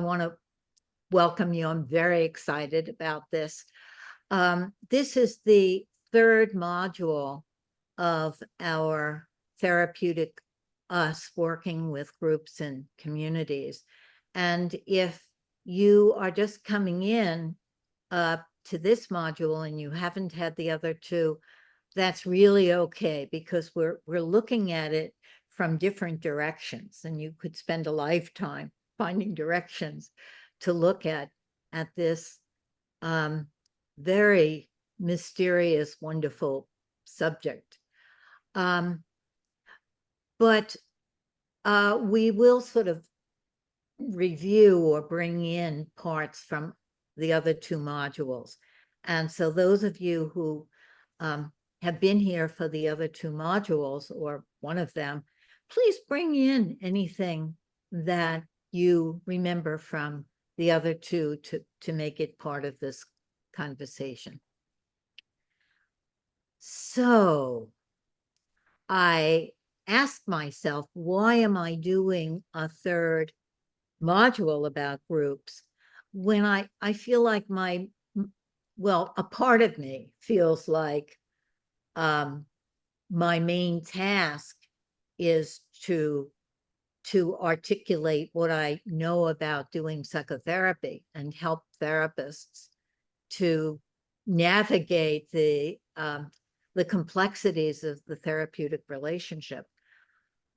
want to welcome you. I'm very excited about this. This is the third module of our therapeutic us working with groups and communities. And if you are just coming in to this module and you haven't had the other two, that's really okay, because we're looking at it from different directions, and you could spend a lifetime finding directions to look at this very mysterious, wonderful subject. But we will sort of review or bring in parts from the other two modules. And so those of you who have been here for the other two modules, or one of them, please bring in anything that you remember from the other two to make it part of this conversation. So I asked myself, why am I doing a third module about groups when I feel like a part of me feels like my main task is to articulate what I know about doing psychotherapy and help therapists to navigate the complexities of the therapeutic relationship.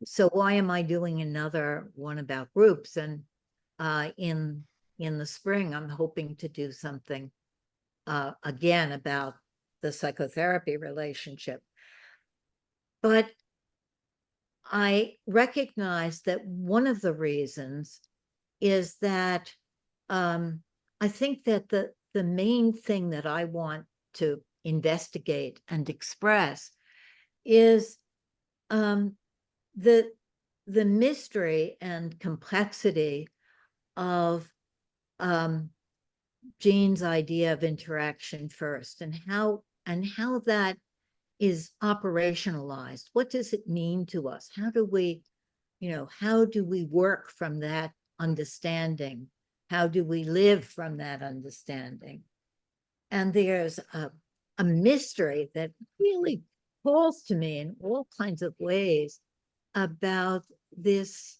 So why am I doing another one about groups? And in the spring, I'm hoping to do something again about the psychotherapy relationship. But I recognize that one of the reasons is that I think that the main thing that I want to investigate and express is the mystery and complexity of Jean's idea of interaction first, and how that is operationalized. What does it mean to us? How do we work from that understanding? How do we live from that understanding? And there's a mystery that really calls to me in all kinds of ways about this.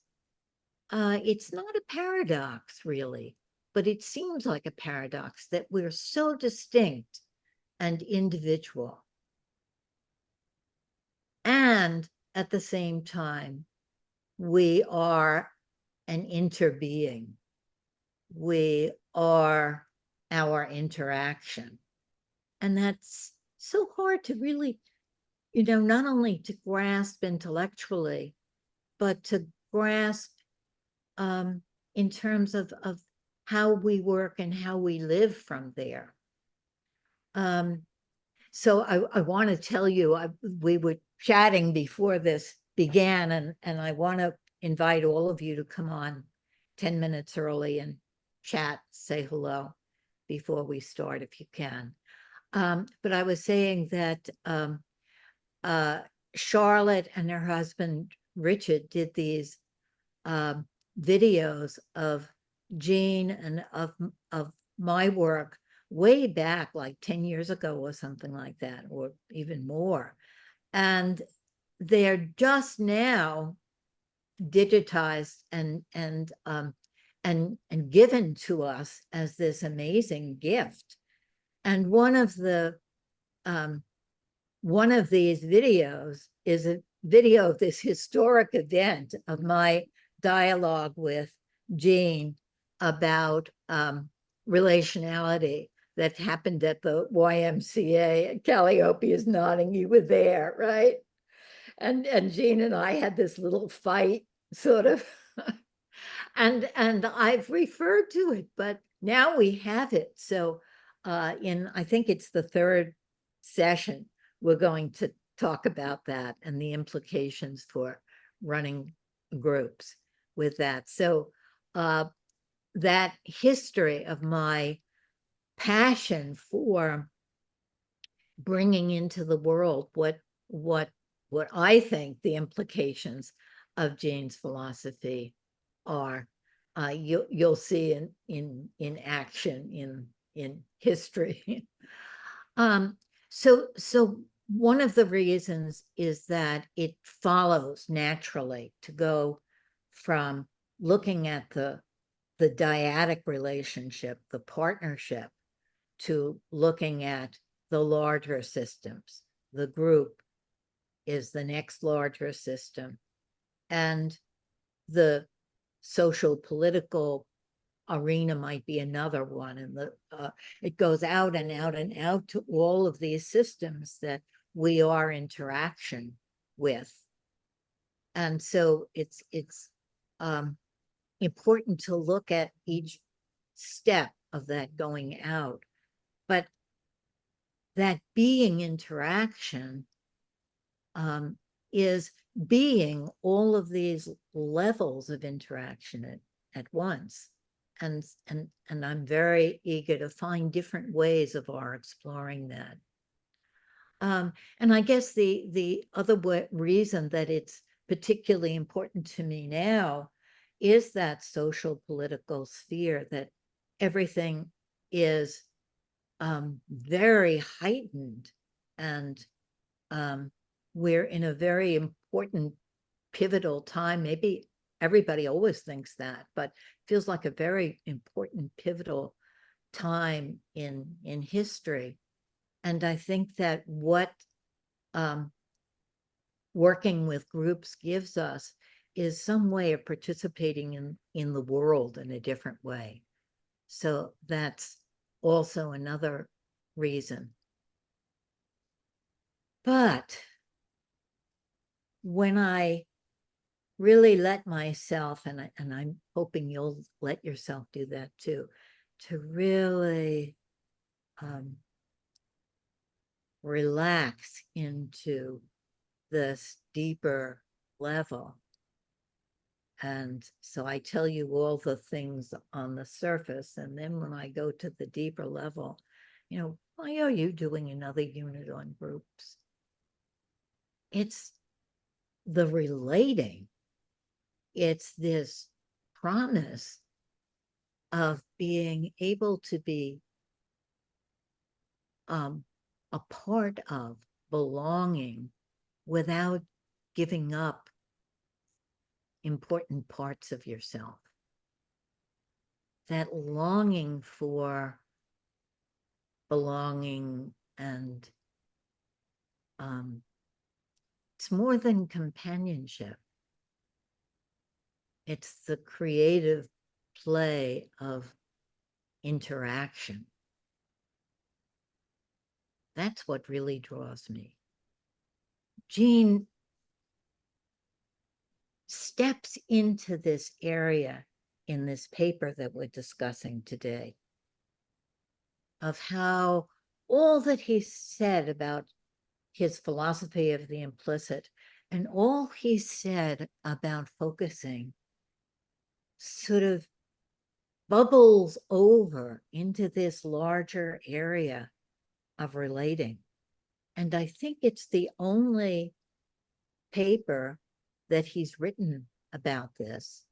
It's not a paradox, really, but it seems like a paradox that we're so distinct and individual. And at the same time, we are an interbeing. We are our interaction. And that's so hard to really, not only to grasp intellectually, but to grasp in terms of how we work and how we live from there. So I want to tell you, we were chatting before this began, and I want to invite all of you to come on 10 minutes early and chat, say hello before we start if you can. But I was saying that Charlotte and her husband Richard did these videos of Jean and of my work way back, like 10 years ago or something like that, or even more. And they're just now digitized and given to us as this amazing gift. And one of these videos is a video of this historic event of my dialogue with Jean about relationality that happened at the YMCA. And Calliope is nodding, you were there, right? And Jean and I had this little fight, sort of. and I've referred to it, but now we have it. So I think it's the third session, we're going to talk about that and the implications for running groups with that. So that history of my passion for bringing into the world what I think the implications of Jean's philosophy are, you'll see in action in history. So one of the reasons is that it follows naturally to go from looking at the dyadic relationship, the partnership, to looking at the larger systems. The group is the next larger system, and the social political arena might be another one, and it goes out and out and out to all of these systems that we are interaction with. And so it's important to look at each step of that going out, but that being interaction is being all of these levels of interaction at once. And I'm very eager to find different ways of our exploring that. And I guess the other reason that it's particularly important to me now is that social political sphere, that everything is very heightened, and we're in a very important pivotal time. Maybe everybody always thinks that, but feels like a very important pivotal time in history. And I think that what working with groups gives us is some way of participating in the world in a different way. So that's also another reason. But when I really let myself, and I'm hoping you'll let yourself do that too, to really relax into this deeper level. And so I tell you all the things on the surface, and then when I go to the deeper level, why are you doing another unit on groups? It's the relating. It's this promise of being able to be a part of, belonging, without giving up important parts of yourself. That longing for belonging, and it's more than companionship. It's the creative play of interaction. That's what really draws me. Jean steps into this area in this paper that we're discussing today, of how all that he said about his philosophy of the implicit and all he said about focusing sort of bubbles over into this larger area of relating. And I think it's the only paper that he's written about this.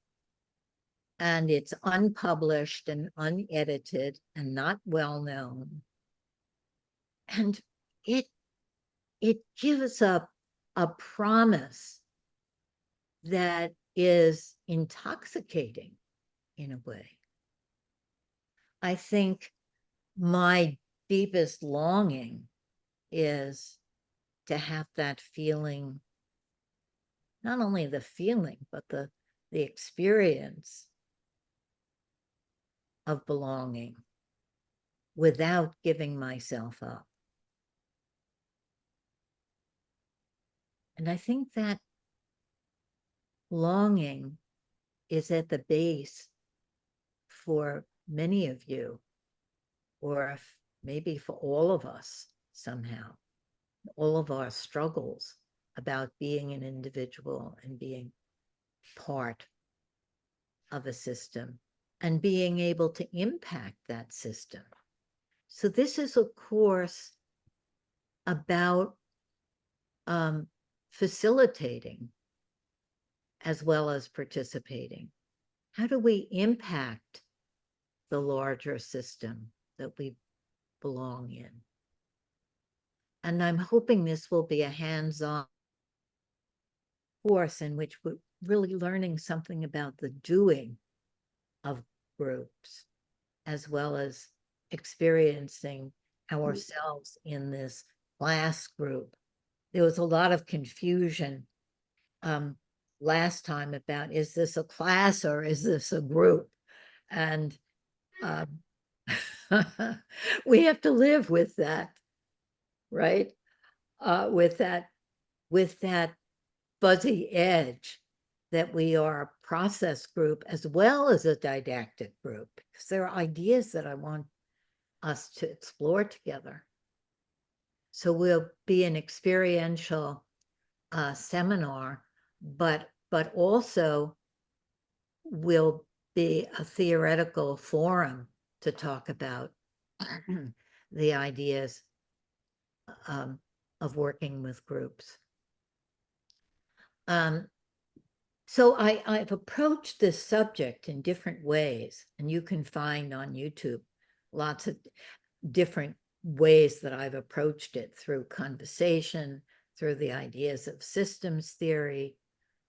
And it's unpublished and unedited and not well known. And it gives up a promise that is intoxicating in a way. I think my deepest longing is to have that feeling, not only the feeling, but the experience of belonging without giving myself up. And I think that longing is at the base for many of you, or maybe for all of us somehow, all of our struggles about being an individual and being part of a system and being able to impact that system. So this is a course about facilitating as well as participating. how do we impact the larger system that we belong in? And I'm hoping this will be a hands-on course in which we're really learning something about the doing of groups, as well as experiencing ourselves in this class group. There was a lot of confusion last time about, is this a class or is this a group? And we have to live with that, right? With that fuzzy edge that we are a process group as well as a didactic group, because there are ideas that I want us to explore together. So we'll be an experiential seminar, but also will be a theoretical forum to talk about the ideas of working with groups. So I've approached this subject in different ways, and you can find on YouTube lots of different ways that I've approached it, through conversation, through the ideas of systems theory.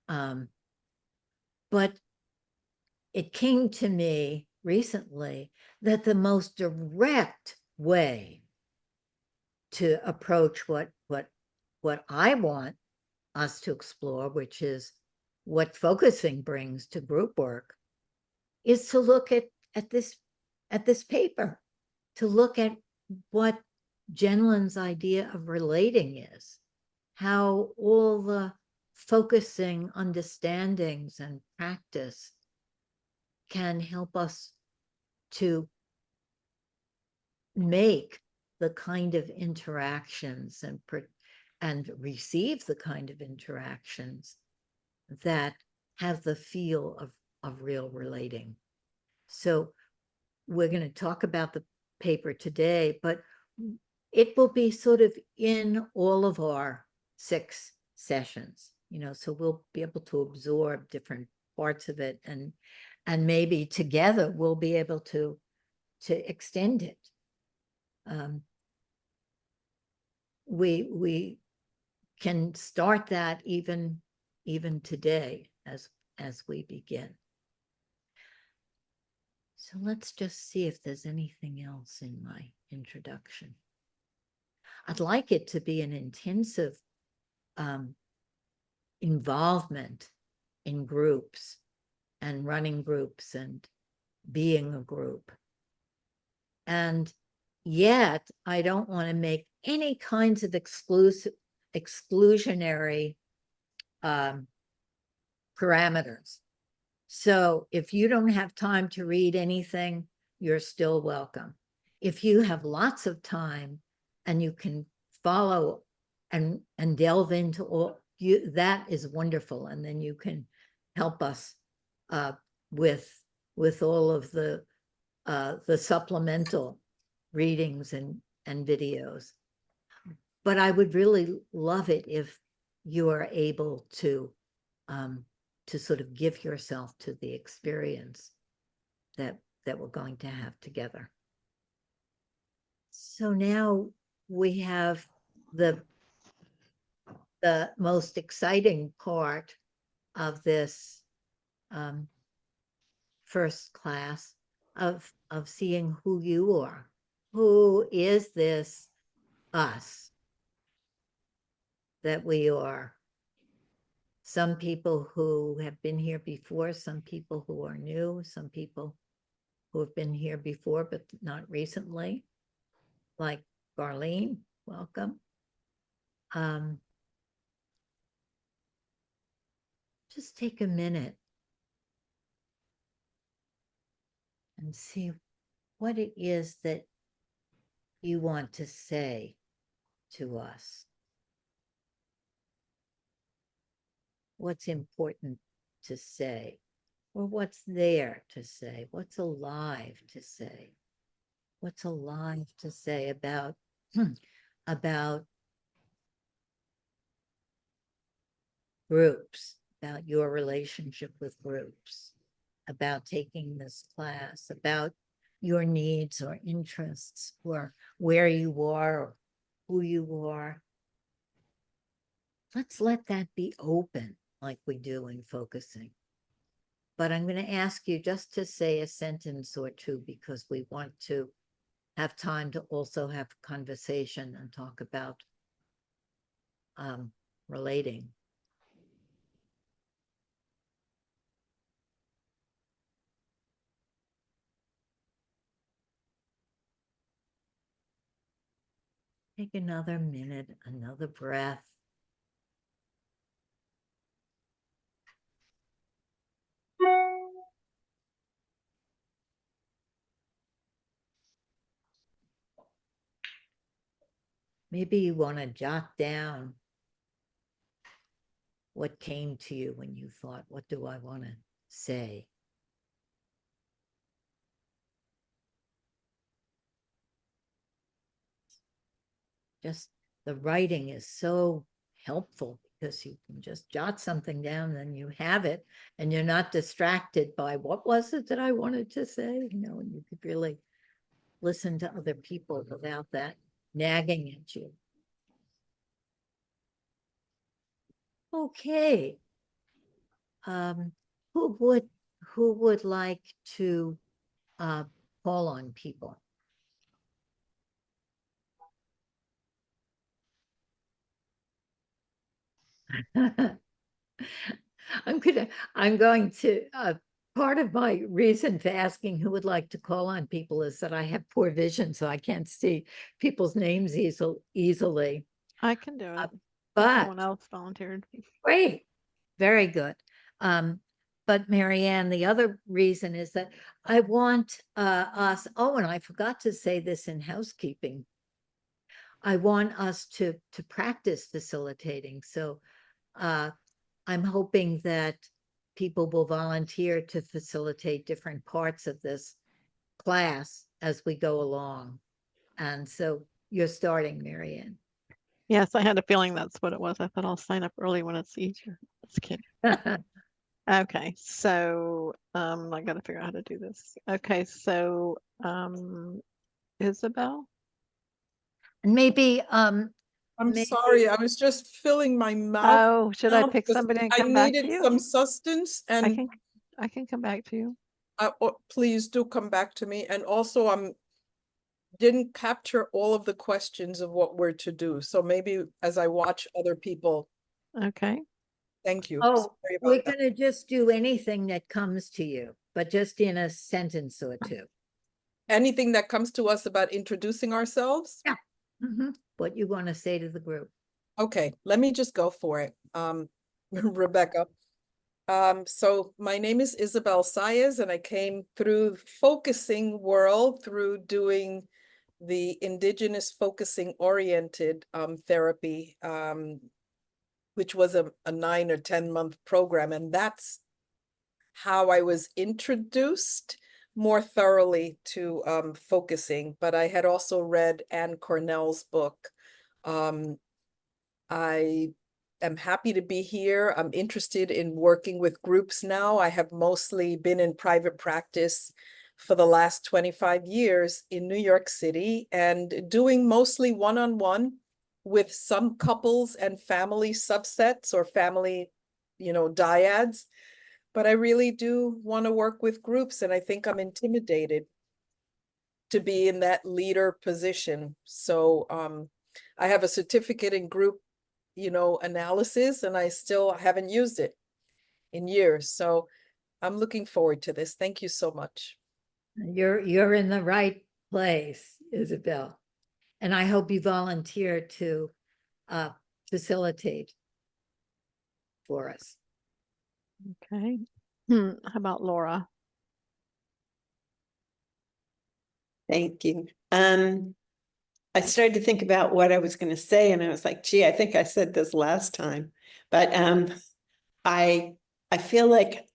But it came to me recently that the most direct way to approach what I want us to explore, which is what focusing brings to group work, is to look at this paper, to look at what Gendlin's idea of relating is, how all the focusing understandings and practice can help us to make the kind of interactions and receive the kind of interactions that have the feel of real relating. So we're going to talk about the paper today, but it will be sort of in all of our 6 sessions, so we'll be able to absorb different parts of it, and maybe together we'll be able to extend it. We can start that even today as we begin. So let's just see if there's anything else in my introduction. I'd like it to be an intensive involvement in groups and running groups and being a group. And yet I don't want to make any kinds of exclusionary parameters. So if you don't have time to read anything, you're still welcome. If you have lots of time and you can follow and delve into all, that is wonderful. And then you can help us with all of the supplemental readings and videos. But I would really love it if you are able to sort of give yourself to the experience that we're going to have together. So now we have the most exciting part of this first class of seeing who you are. Who is this us that we are? Some people who have been here before, some people who are new, some people who have been here before but not recently, like Garlene, welcome. Just take a minute and see what it is that you want to say to us. What's important to say, or what's there to say, what's alive to say, what's alive to say about groups, about your relationship with groups. about taking this class, about your needs or interests, or where you are, or who you are. Let's let that be open like we do in focusing. But I'm going to ask you just to say a sentence or two because we want to have time to also have conversation and talk about relating. Take another minute, another breath. Maybe you want to jot down what came to you when you thought, what do I want to say? Just the writing is so helpful because you can just jot something down and you have it and you're not distracted by what was it that I wanted to say, and you could really listen to other people without that nagging at you. Okay. Who would like to call on people? I'm going to part of my reason for asking who would like to call on people is that I have poor vision, so I can't see people's names easily. I can do it. But someone else volunteered. Great, very good. But Marianne, the other reason is that I want us, oh, and I forgot to say this in housekeeping. I want us to practice facilitating. So I'm hoping that people will volunteer to facilitate different parts of this class as we go along. And so you're starting, Marianne. Yes, I had a feeling that's what it was. I thought I'll sign up early when it's easier. Just kidding. Okay, so I got to figure out how to do this. Okay, so Isabel. And maybe I'm sorry, I was just filling my mouth. Oh, should I pick somebody and come back to I needed you? some sustenance, and I can come back to you. Please do come back to me. And also, didn't capture all of the questions of what we're to do. So maybe as I watch other people. Okay. Thank you. Oh, we're going to just do anything that comes to you, but just in a sentence or two. Anything that comes to us about introducing ourselves? Yeah. What you want to say to the group. Okay, let me just go for it. Rebecca. So my name is Isabel Saez, and I came through focusing world through doing the indigenous focusing oriented therapy, which was a 9 or 10 month program. And that's how I was introduced more thoroughly to focusing. But I had also read Anne Cornell's book. I am happy to be here. I'm interested in working with groups now. I have mostly been in private practice for the last 25 years in New York City and doing mostly one-on-one with some couples and family subsets or family, dyads. But I really do want to work with groups, and I think I'm intimidated to be in that leader position. So I have a certificate in group analysis, and I still haven't used it in years. So I'm looking forward to this. Thank you so much. You're in the right place, Isabel. And I hope you volunteer to facilitate for us. Okay. How about Laura? Thank you. I started to think about what I was going to say, and I was like, gee, I think I said this last time, but I feel like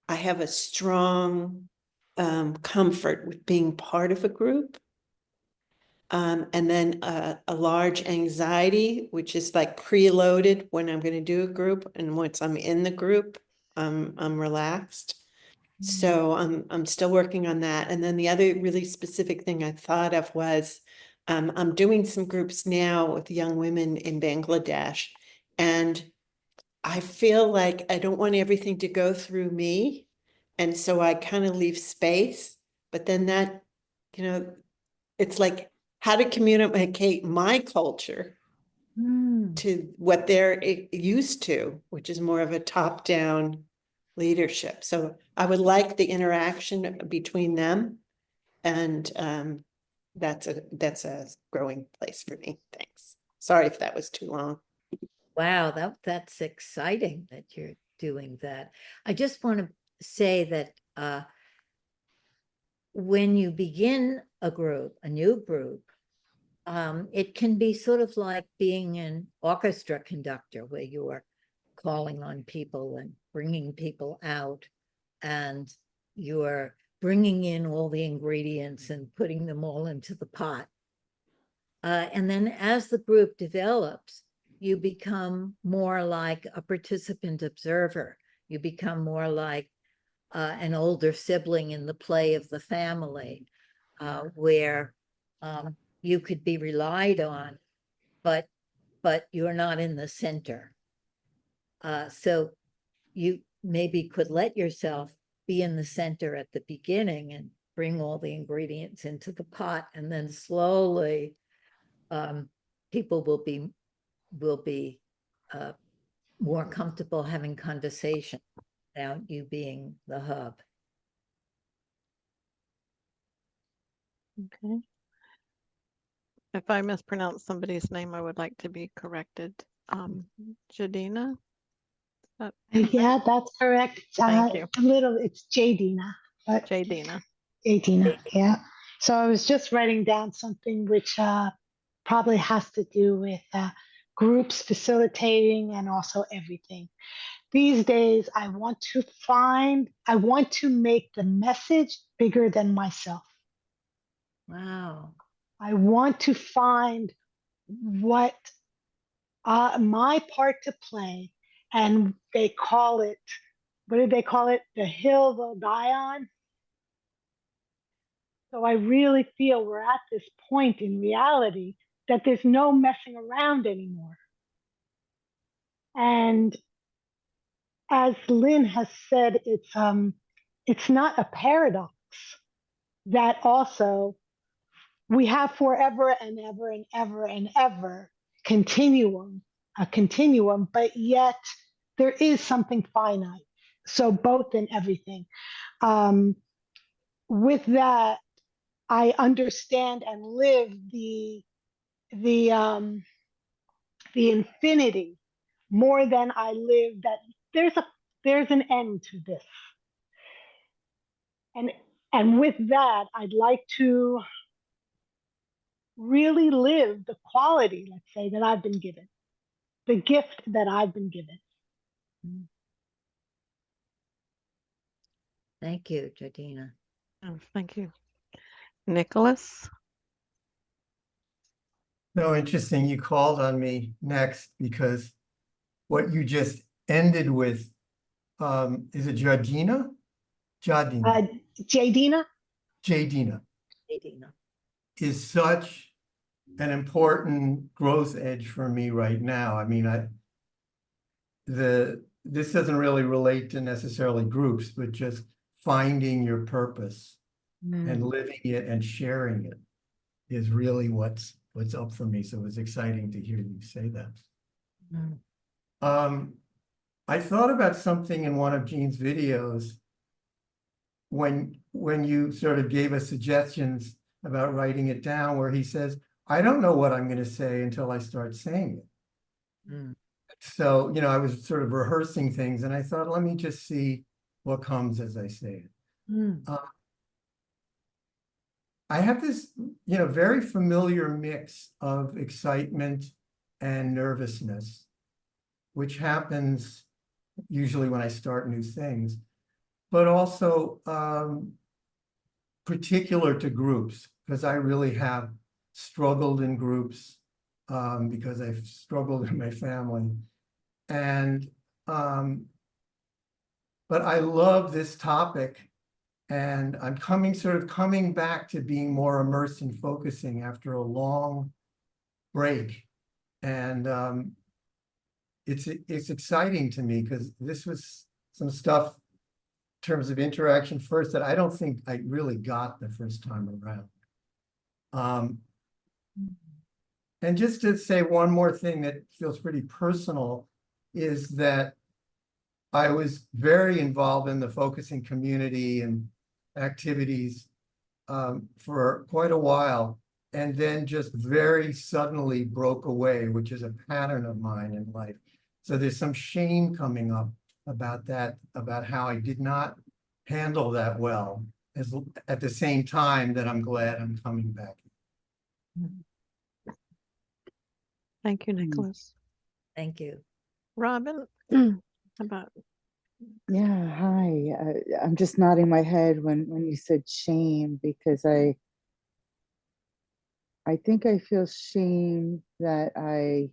I have a strong comfort with being part of a group, and then a large anxiety, which is like preloaded when I'm going to do a group, and once I'm in the group, I'm relaxed. So I'm still working on that. And then the other really specific thing I thought of was I'm doing some groups now with young women in Bangladesh. And I feel like I don't want everything to go through me. And so I kind of leave space, but then that, you know, it's like how to communicate my culture Mm. to what they're used to, which is more of a top-down leadership. So I would like the interaction between them, and that's a growing place for me. Thanks. Sorry if that was too long. Wow, that's exciting that you're doing that. I just want to say that when you begin a group, a new group, it can be sort of like being an orchestra conductor where you are calling on people and bringing people out, and you're bringing in all the ingredients and putting them all into the pot. And then as the group develops, you become more like a participant observer. You become more like an older sibling in the play of the family, where you could be relied on, but you're not in the center. So you maybe could let yourself be in the center at the beginning and bring all the ingredients into the pot, and then slowly people will be more comfortable having conversation without you being the hub. Okay. If I mispronounce somebody's name, I would like to be corrected. Jadina? Yeah, that's correct. Thank you. It's Jadina, but Jadina. Jadina, yeah. So I was just writing down something which probably has to do with groups facilitating and also everything. These days, I want to make the message bigger than myself. Wow. I want to find what my part to play, and they call it, what did they call it? The hill they'll die on. So I really feel we're at this point in reality that there's no messing around anymore. And as Lynn has said, it's not a paradox that also we have forever and ever and ever and ever a continuum, but yet there is something finite. So both in everything. With that, I understand and live the infinity more than I live that there's an end to this. And with that, I'd like to really live the quality, let's say, that I've been given, the gift that I've been given. Thank you, Jadina. Oh, thank you. Nicholas? No, interesting. You called on me next because what you just ended with, is it Jadina? Jadina. Jadina? Jadina Jadina. is such an important growth edge for me right now. I mean, this doesn't really relate to necessarily groups, but just finding your purpose and living it and sharing it is really what's up for me. So it was exciting to hear you say that. I thought about something in one of Jean's videos when you sort of gave us suggestions about writing it down, where he says, I don't know what I'm going to say until I start saying it. So, I was sort of rehearsing things, and I thought, let me just see what comes as I say it. I have this, very familiar mix of excitement and nervousness, which happens usually when I start new things, but also particular to groups, because I really have struggled in groups because I've struggled in my family. And, but I love this topic And I'm sort of coming back to being more immersed in focusing after a long break. And it's exciting to me because this was some stuff in terms of interaction first that I don't think I really got the first time around. And just to say one more thing that feels pretty personal is that I was very involved in the focusing community and activities for quite a while, and then just very suddenly broke away, which is a pattern of mine in life. So there's some shame coming up about that, about how I did not handle that well, as at the same time that I'm glad I'm coming back. Thank you, Nicholas. Thank you. Robin, how about? Yeah, hi. I'm just nodding my head when you said shame, because I think I feel shame that I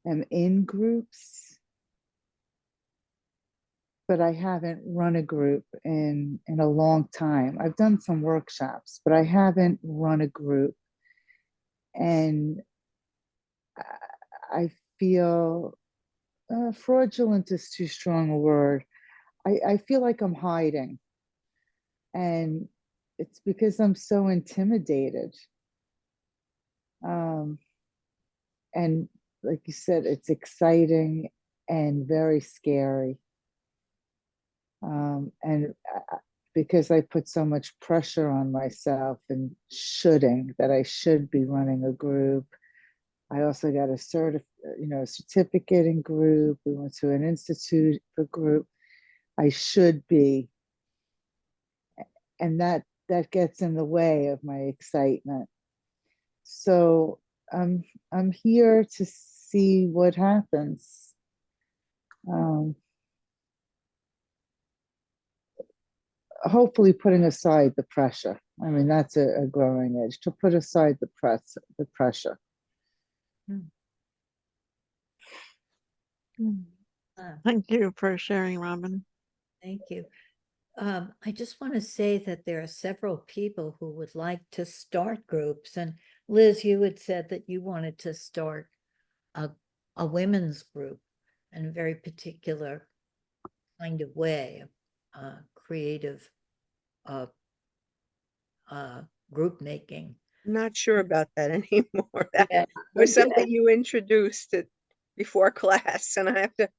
am in groups, but I haven't run a group in a long time. I've done some workshops, but I haven't run a group. And I feel fraudulent is too strong a word. I feel like I'm hiding. And it's because I'm so intimidated. And like you said, it's exciting and very scary. Because I put so much pressure on myself and that I should be running a group. I also got a certificate in group. We went to an institute for group. I should be, and that gets in the way of my excitement. So I'm here to see what happens. Hopefully putting aside the pressure. I mean, that's a growing edge, to put aside the pressure. Thank you for sharing, Robin. Thank you. I just want to say that there are several people who would like to start groups. And Liz, you had said that you wanted to start a women's group in a very particular kind of way, creative group making. I'm not sure about that anymore. That Yeah, was okay. something you introduced it before class, and I have to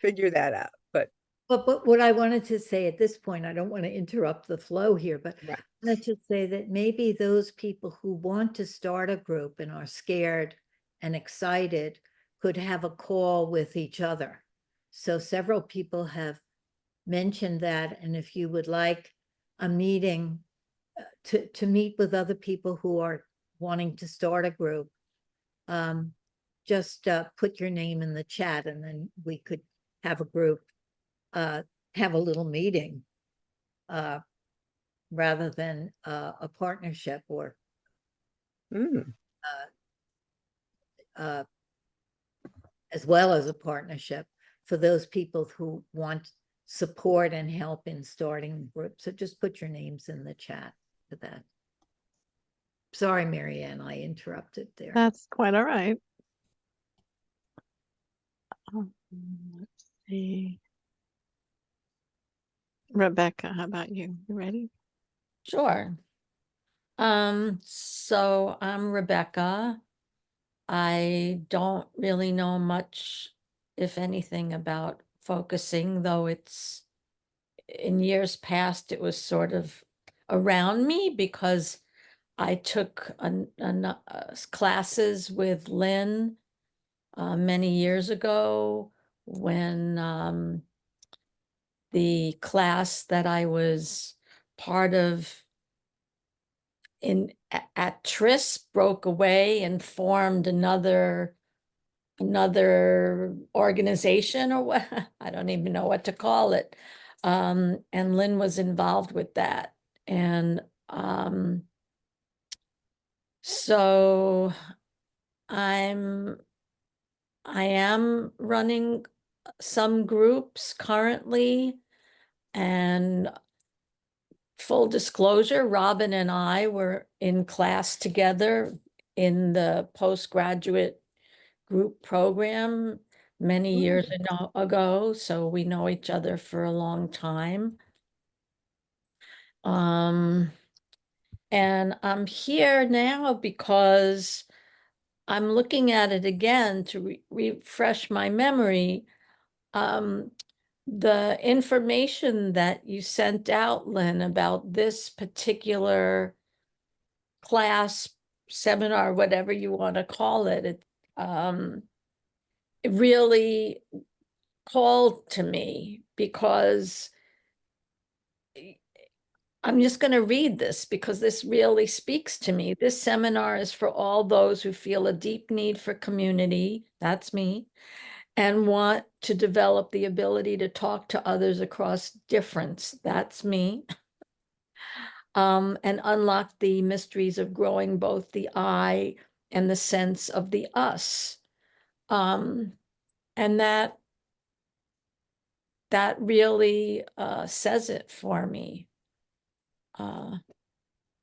figure that out. But what I wanted to say at this point, I don't want to interrupt the flow here, but Right. let's just say that maybe those people who want to start a group and are scared and excited could have a call with each other. So several people have mentioned that, and if you would like a meeting to meet with other people who are wanting to start a group, just put your name in the chat, and then we could have a group, have a little meeting, rather than a partnership or as well as a partnership for those people who want support and help in starting groups. So just put your names in the chat for that. Sorry, Marianne, I interrupted there. That's quite all right. Let's see. Rebecca, how about you? You ready? Sure. So I'm Rebecca. I don't really know much, if anything, about focusing, though it's in years past, it was sort of around me because I took classes with Lynn many years ago when the class that I was part of at TRIS broke away and formed another organization, or what, I don't even know what to call it. And Lynn was involved with that. And so I am running some groups currently, and full disclosure, Robin and I were in class together in the postgraduate group program many years ago, so we know each other for a long time. And I'm here now because I'm looking at it again to refresh my memory. The information that you sent out, Lynn, about this particular class, seminar, whatever you want to call it, it really called to me because I'm just going to read this because this really speaks to me. This seminar is for all those who feel a deep need for community, that's me, and want to develop the ability to talk to others across difference, that's me, and unlock the mysteries of growing both the I and the sense of the us. And that really says it for me.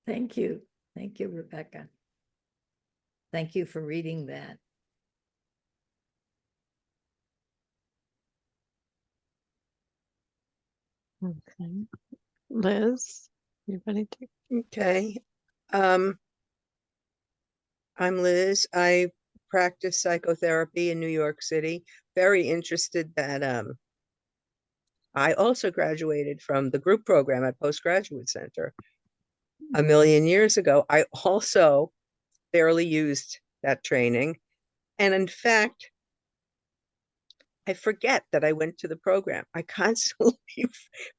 Thank you. Thank you, Rebecca. Thank you for reading that. Okay. Liz, you ready to? Okay. I'm Liz. I practice psychotherapy in New York City. Very interested that I also graduated from the group program at Postgraduate Center a million years ago. I also barely used that training. And in fact, I forget that I went to the program. I constantly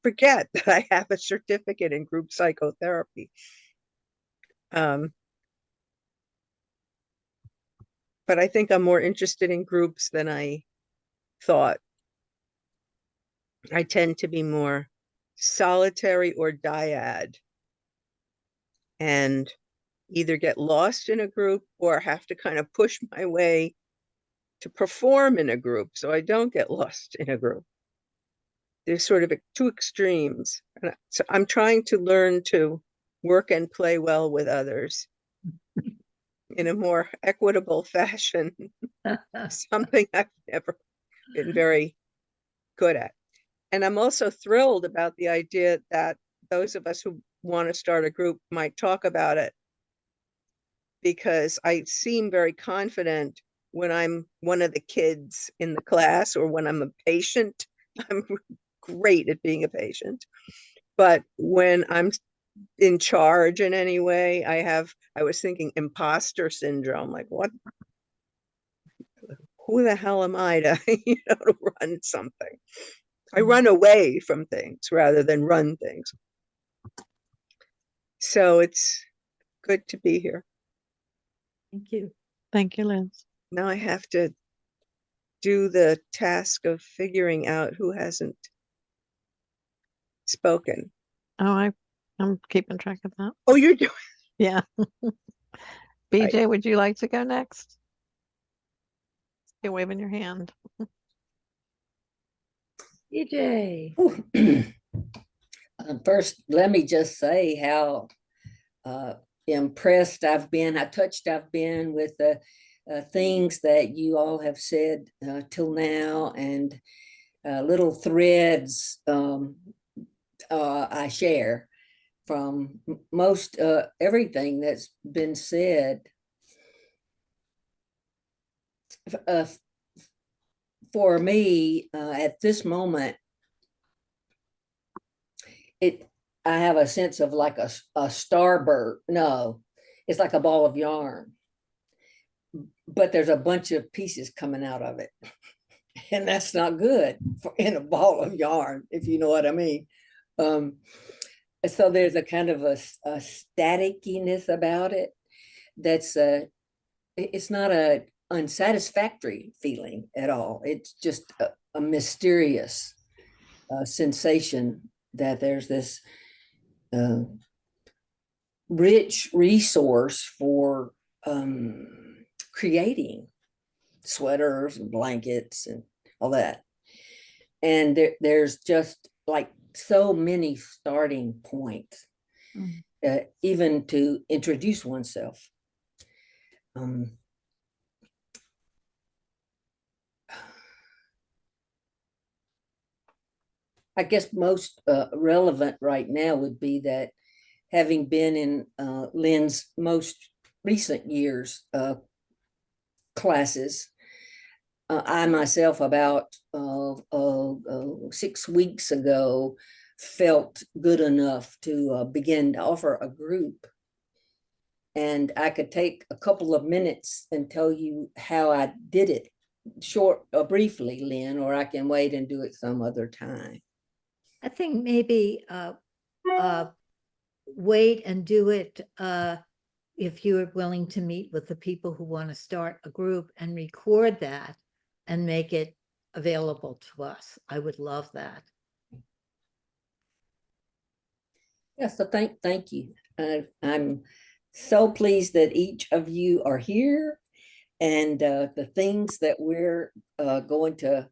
forget that I have a certificate in group psychotherapy. But I think I'm more interested in groups than I thought. I tend to be more solitary or dyad and either get lost in a group or have to kind of push my way to perform in a group so I don't get lost in a group. There's sort of two extremes. And so I'm trying to learn to work and play well with others in a more equitable fashion, something I've never been very good at. And I'm also thrilled about the idea that those of us who want to start a group might talk about it, because I seem very confident when I'm one of the kids in the class or when I'm a patient. I'm great at being a patient. But when I'm in charge in any way, I was thinking imposter syndrome, like what, who the hell am I to, to run something? I run away from things rather than run things. So it's good to be here. Thank you. Thank you, Liz. Now I have to do the task of figuring out who hasn't spoken. Oh, I'm keeping track of that. Oh, you're doing. Yeah. BJ, would you like to go next? You're waving your hand. EJ. First, let me just say how impressed I've been, how touched I've been with the things that you all have said till now, and little threads I share from most everything that's been said. For me, at this moment, I have a sense of like a starbird. No, it's like a ball of yarn, but there's a bunch of pieces coming out of it. And that's not good in a ball of yarn, if you know what I mean. So there's a kind of a staticiness about it that's it's not a unsatisfactory feeling at all. It's just a mysterious sensation that there's this rich resource for creating sweaters and blankets and all that. And there's just like so many starting points, Mm. even to introduce oneself. I guess most relevant right now would be that having been in Lynn's most recent years classes, I myself about 6 weeks ago felt good enough to begin to offer a group. And I could take a couple of minutes and tell you how I did it briefly, Lynn, or I can wait and do it some other time. I think maybe wait and do it if you're willing to meet with the people who want to start a group and record that and make it available to us. I would love that. Yeah, so thank you. I'm so pleased that each of you are here, and the things that we're going to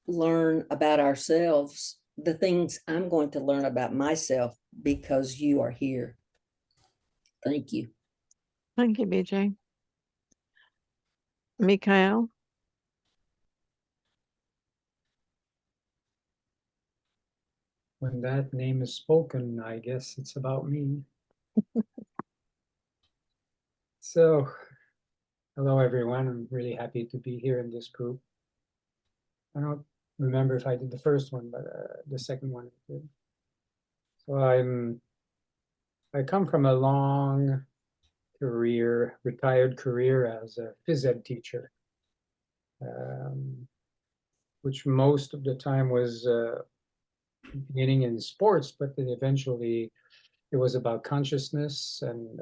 learn about ourselves, the things I'm going to learn about myself because you are here. Thank you. Thank you, BJ. Mikhail? When that name is spoken, I guess it's about me. So, hello everyone. I'm really happy to be here in this group. I don't remember if I did the first one, but the second one I did. So I come from a long career, retired career as a phys ed teacher, which most of the time was beginning in sports, but then eventually it was about consciousness and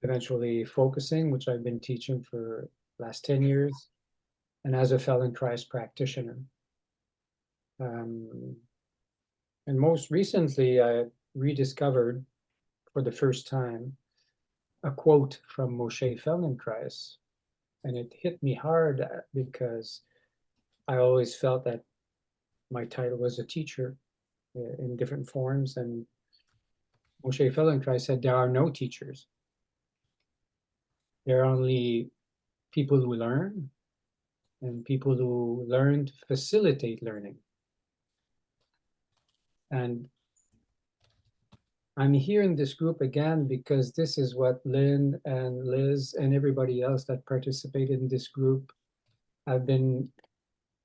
eventually focusing, which I've been teaching for the last 10 years, and as a Feldenkrais practitioner. And most recently, I rediscovered for the first time a quote from Moshe Feldenkrais, and it hit me hard because I always felt that my title was a teacher in different forms, and Moshe Feldenkrais said there are no teachers. There are only people who learn and people who learn to facilitate learning. And I'm here in this group again because this is what Lynn and Liz and everybody else that participated in this group have been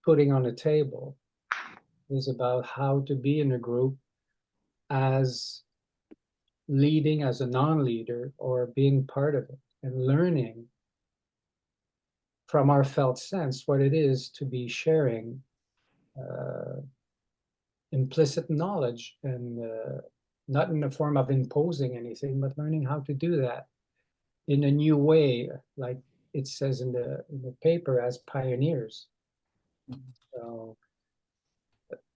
putting on the table, is about how to be in a group as leading as a non-leader or being part of it and learning from our felt sense what it is to be sharing implicit knowledge, and not in the form of imposing anything, but learning how to do that in a new way, like it says in the paper, as pioneers. So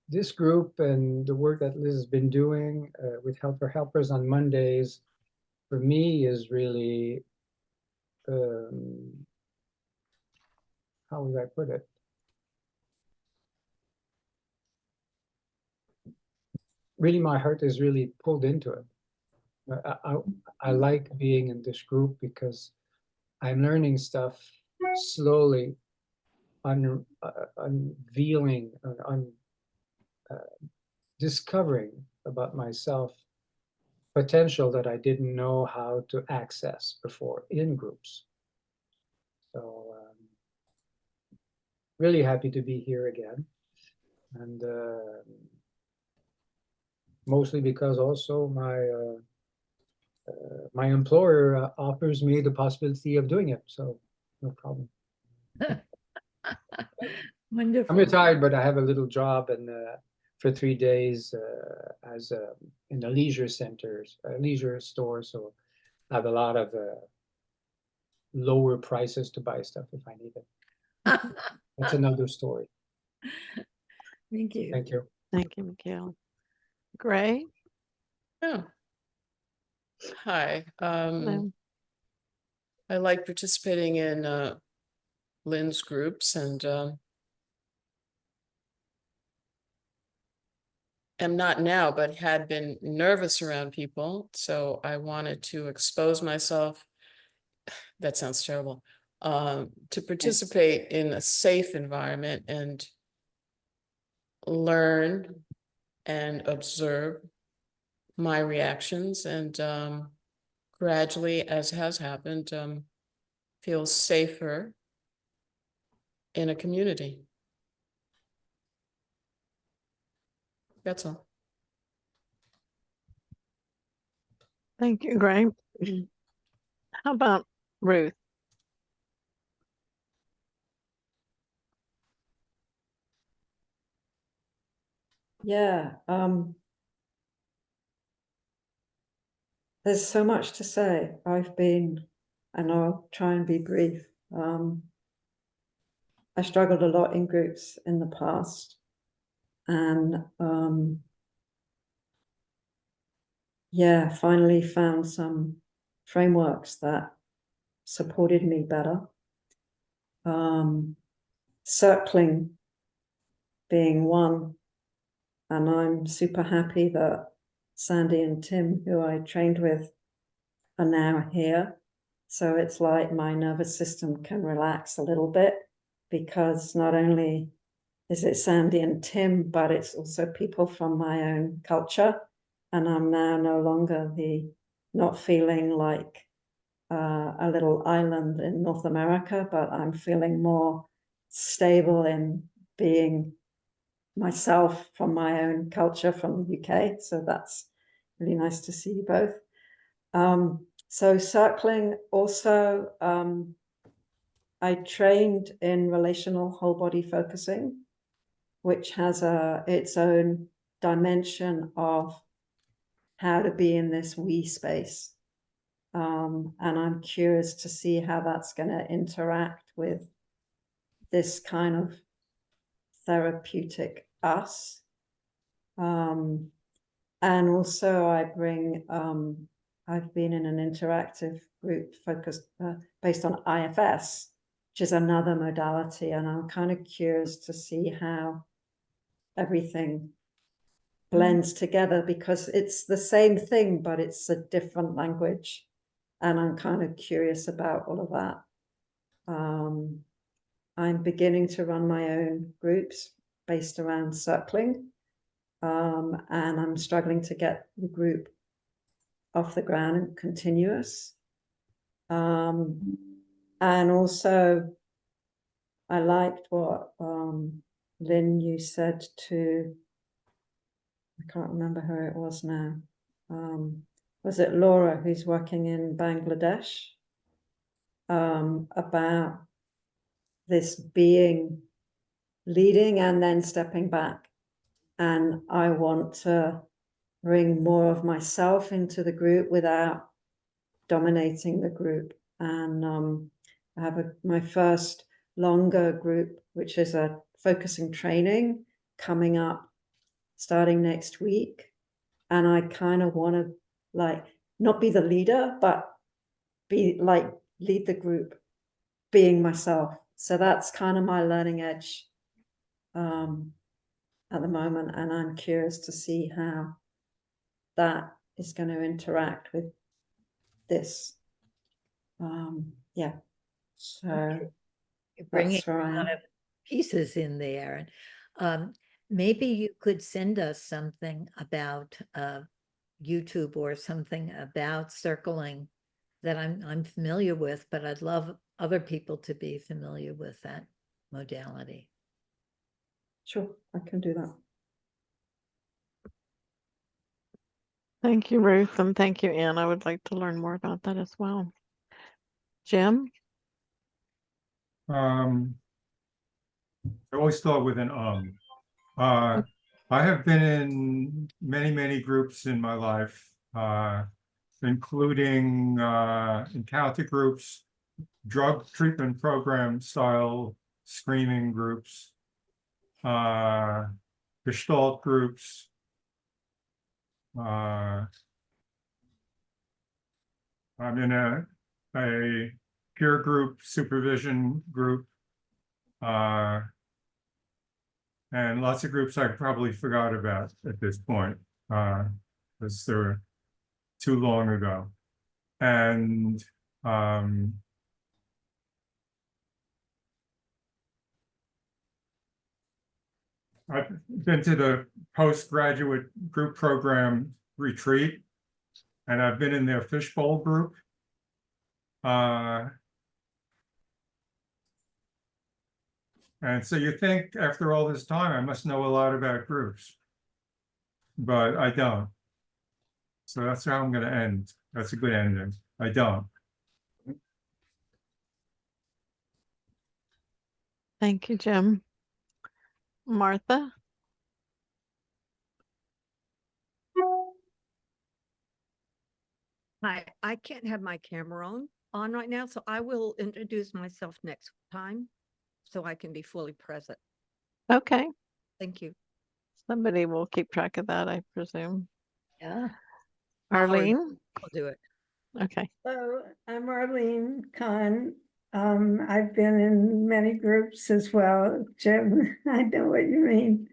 this group and the work that Liz has been doing with Helper Helpers on Mondays, for me is really, how would I put it? Really, my heart is really pulled into it. I like being in this group because I'm learning stuff slowly, unveiling, discovering about myself potential that I didn't know how to access before in groups. So really happy to be here again, and mostly because also my employer offers me the possibility of doing it, so no problem. Wonderful. I'm retired, but I have a little job, and for 3 days as in a leisure centers, a leisure store, so I have a lot of lower prices to buy stuff if I need it. That's another story. Thank you. Thank you. Thank you, Mikhail. Gray? Oh. Hi. Hello. I like participating in Lynn's groups, and am not now, but had been nervous around people. So I wanted to expose myself. That sounds terrible. To participate in a safe environment and learn and observe my reactions, and gradually, as has happened, feel safer in a community. That's all. Thank you, Gray. How about Ruth? Yeah, there's so much to say. And I'll try and be brief. I struggled a lot in groups in the past, and yeah, finally found some frameworks that supported me better. Circling being one, and I'm super happy that Sandy and Tim, who I trained with, are now here. So it's like my nervous system can relax a little bit, because not only is it Sandy and Tim, but it's also people from my own culture. And I'm now no longer not feeling like a little island in North America, but I'm feeling more stable in being myself from my own culture from the UK. So that's really nice to see you both. So circling also, I trained in relational whole body focusing, which has its own dimension of how to be in this we space. And I'm curious to see how that's going to interact with this kind of therapeutic us. And also I bring, I've been in an interactive group focused, based on IFS, which is another modality. And I'm kind of curious to see how everything blends together, because it's the same thing, but it's a different language. And I'm kind of curious about all of that. I'm beginning to run my own groups based around circling. And I'm struggling to get the group off the ground and continuous. And also, I liked what Lynn, you said to, I can't remember who it was now. Was it Laura, who's working in Bangladesh? About this being leading and then stepping back. And I want to bring more of myself into the group without dominating the group. And I have my first longer group, which is a focusing training coming up starting next week. And I kind of want to like not be the leader, but be like lead the group being myself. So that's kind of my learning edge at the moment. And I'm curious to see how that is going to interact with this. Yeah. So You're bringing that's where a I lot am. of pieces in there. And maybe you could send us something about YouTube or something about circling that I'm familiar with, but I'd love other people to be familiar with that modality. Sure, I can do that. Thank you, Ruth, and thank you, Anne. I would like to learn more about that as well. Jim? I always start with an I have been in many groups in my life, including encounter groups, drug treatment program style screening groups, Gestalt groups, I'm in a peer group supervision group, And lots of groups I probably forgot about at this point, because they were too long ago. And I've been to the postgraduate group program retreat, and I've been in their fishbowl group. And so you think after all this time, I must know a lot about groups, but I don't. So that's how I'm going to end. That's a good ending. I don't. Thank you, Jim. Martha? Hi, I can't have my camera on right now, so I will introduce myself next time so I can be fully present. Okay. Thank you. Somebody will keep track of that, I presume. Yeah. Arlene? I'll do it. Okay. Hello, I'm Arlene Kahn. I've been in many groups as well, Jim. I know what you mean.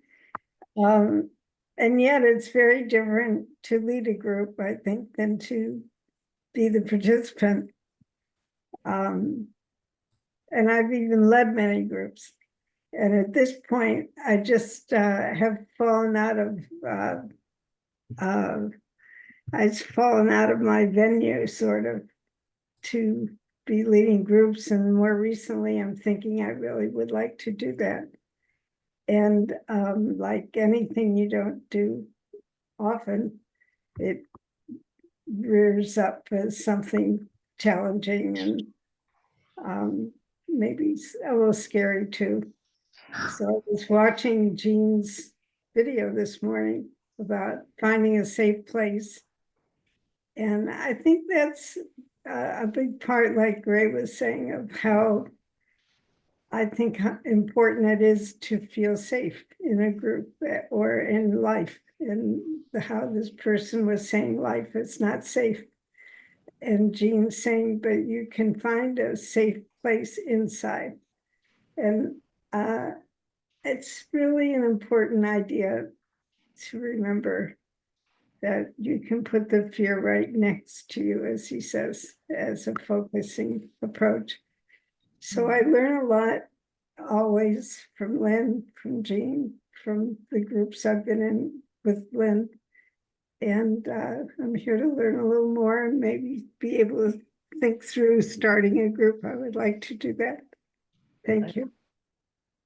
And yet it's very different to lead a group, I think, than to be the participant. And I've even led many groups. And at this point, I just have fallen out of my venue, sort of, to be leading groups. And more recently, I'm thinking I really would like to do that. And like anything you don't do often, it rears up as something challenging and maybe a little scary too. So I was watching Jean's video this morning about finding a safe place. And I think that's a big part, like Gray was saying, of how I think how important it is to feel safe in a group or in life. And how this person was saying life is not safe. And Jean saying, but you can find a safe place inside. And it's really an important idea to remember that you can put the fear right next to you, as he says, as a focusing approach. So I learn a lot always from Lynn, from Jean, from the groups I've been in with Lynn. And I'm here to learn a little more and maybe be able to think through starting a group. I would like to do that. Thank you.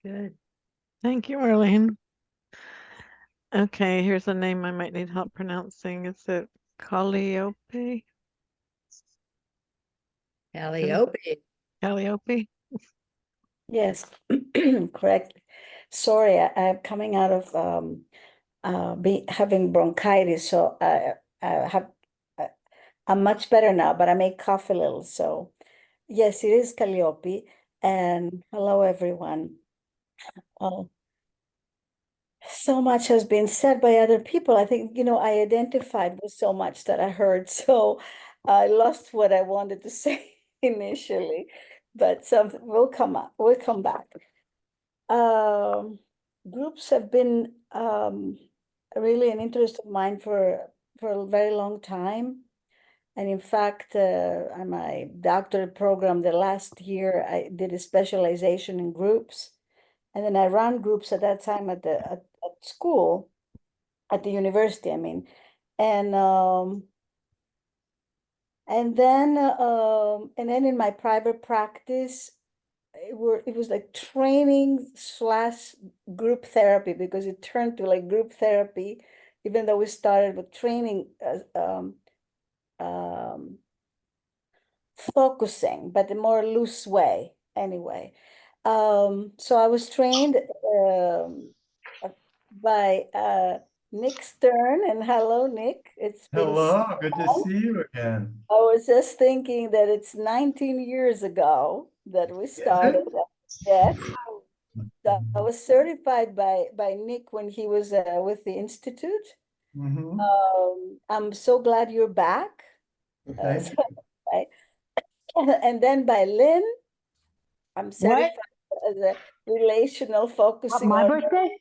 Good. Thank you, Arlene. Okay, here's a name I might need help pronouncing. Is it Calliope? Calliope. Calliope? Yes, correct. Sorry, I'm coming out of having bronchitis, so I'm much better now, but I may cough a little. So yes, it is Calliope. And hello, everyone. So much has been said by other people. I think, I identified with so much that I heard. So I lost what I wanted to say initially, but something will come up. We'll come back. Groups have been really an interest of mine for a very long time. And in fact, on my doctorate program, the last year, I did a specialization in groups. And then I ran groups at that time at school, at the university, I mean. And then in my private practice, it was like training / group therapy, because it turned to like group therapy, even though we started with training focusing, but in a more loose way anyway. So I was trained by Nick Stern, and hello, Nick. It's been Hello, good to see you again. I was just thinking that it's 19 years ago that we started. Yes. I was certified by Nick when he was with the Institute. Mm-hmm. I'm so glad you're back. Thank you. Right? And then by Lynn, I'm certified as a relational focusing. My birthday?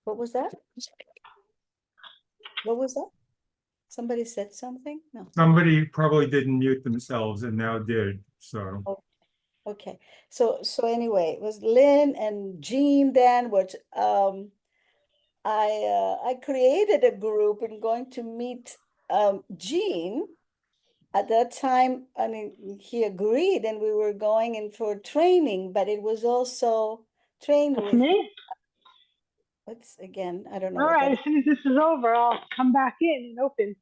What was that? What was that? Somebody said something? No. Somebody probably didn't mute themselves and now did, so. Oh, okay. So anyway, it was Lynn and Jean then, which I created a group and going to meet Jean at that time. I mean, he agreed and we were going in for training, but it was also trained That's with me. what's again, I don't know All what that right, is. as soon as this is over, I'll come back in and open.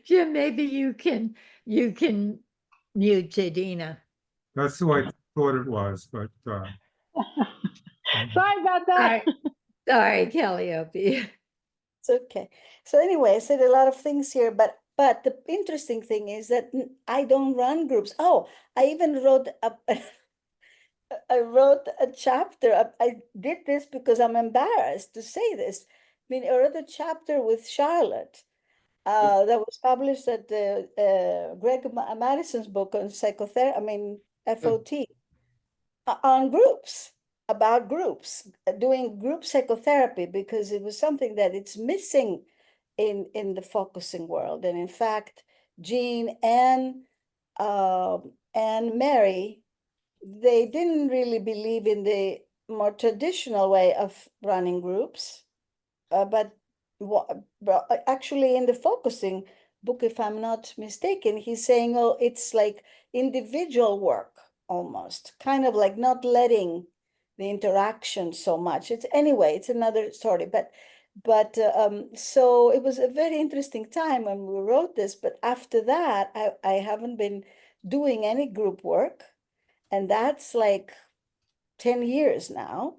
Jim, maybe you can mute Jadina. That's who I thought it was, but Sorry about that. Sorry, Calliope. It's okay. So anyway, I said a lot of things here, but the interesting thing is that I don't run groups. Oh, I even wrote I wrote a chapter. I did this because I'm embarrassed to say this. I mean, I wrote a chapter with Charlotte that was published at the Greg Madison's book on psychotherapy. I mean, FOT on groups, about groups, doing group psychotherapy, because it was something that it's missing in the focusing world. And in fact, Jean and Mary, they didn't really believe in the more traditional way of running groups, but actually in the focusing book, if I'm not mistaken, he's saying, oh, it's like individual work almost, kind of like not letting the interaction so much. It's anyway, it's another story, but so it was a very interesting time when we wrote this, but after that, I haven't been doing any group work, and that's like 10 years now.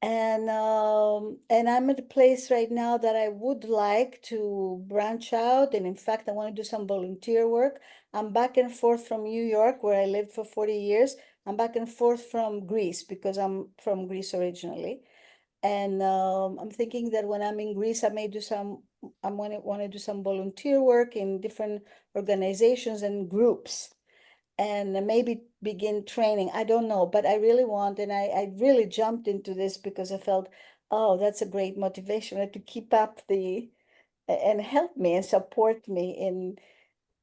And I'm at a place right now that I would like to branch out. And in fact, I want to do some volunteer work. I'm back and forth from New York, where I lived for 40 years. I'm back and forth from Greece because I'm from Greece originally. And I'm thinking that when I'm in Greece, I may do some, I want to do some volunteer work in different organizations and groups, and maybe begin training. I don't know, but I really want, and I really jumped into this because I felt, oh, that's a great motivation to keep up and help me and support me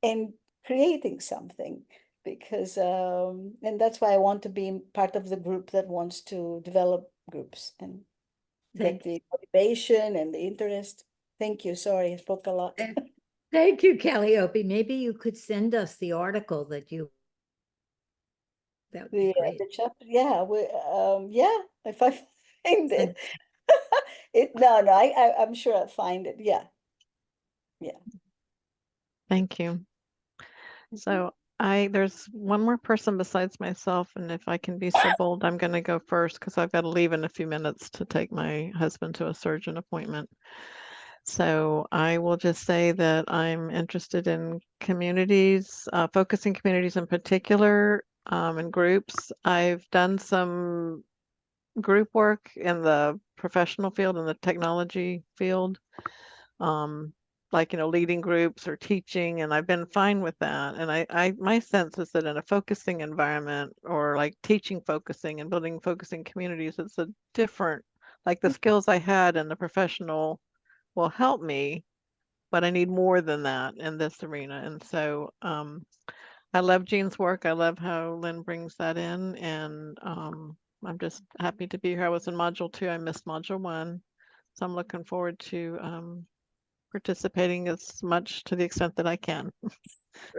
in creating something, because and that's why I want to be part of the group that wants to develop groups and get the motivation and the interest. Thank you. Sorry, I spoke a lot. Thank you, Calliope. Maybe you could send us the article that you. That would be great. The chapter, yeah, yeah, if I find it. No, I'm sure I'll find it. Yeah. Thank you. So there's one more person besides myself, and if I can be so bold, I'm going to go first because I've got to leave in a few minutes to take my husband to a surgeon appointment. So I will just say that I'm interested in communities, focusing communities in particular, and groups. I've done some group work in the professional field, in the technology field, like, leading groups or teaching, and I've been fine with that. And my sense is that in a focusing environment, or like teaching focusing and building focusing communities, it's a different, like the skills I had in the professional will help me, but I need more than that in this arena. And so I love Jean's work. I love how Lynn brings that in, and I'm just happy to be here. I was in module 2. I missed module 1. So I'm looking forward to participating as much to the extent that I can.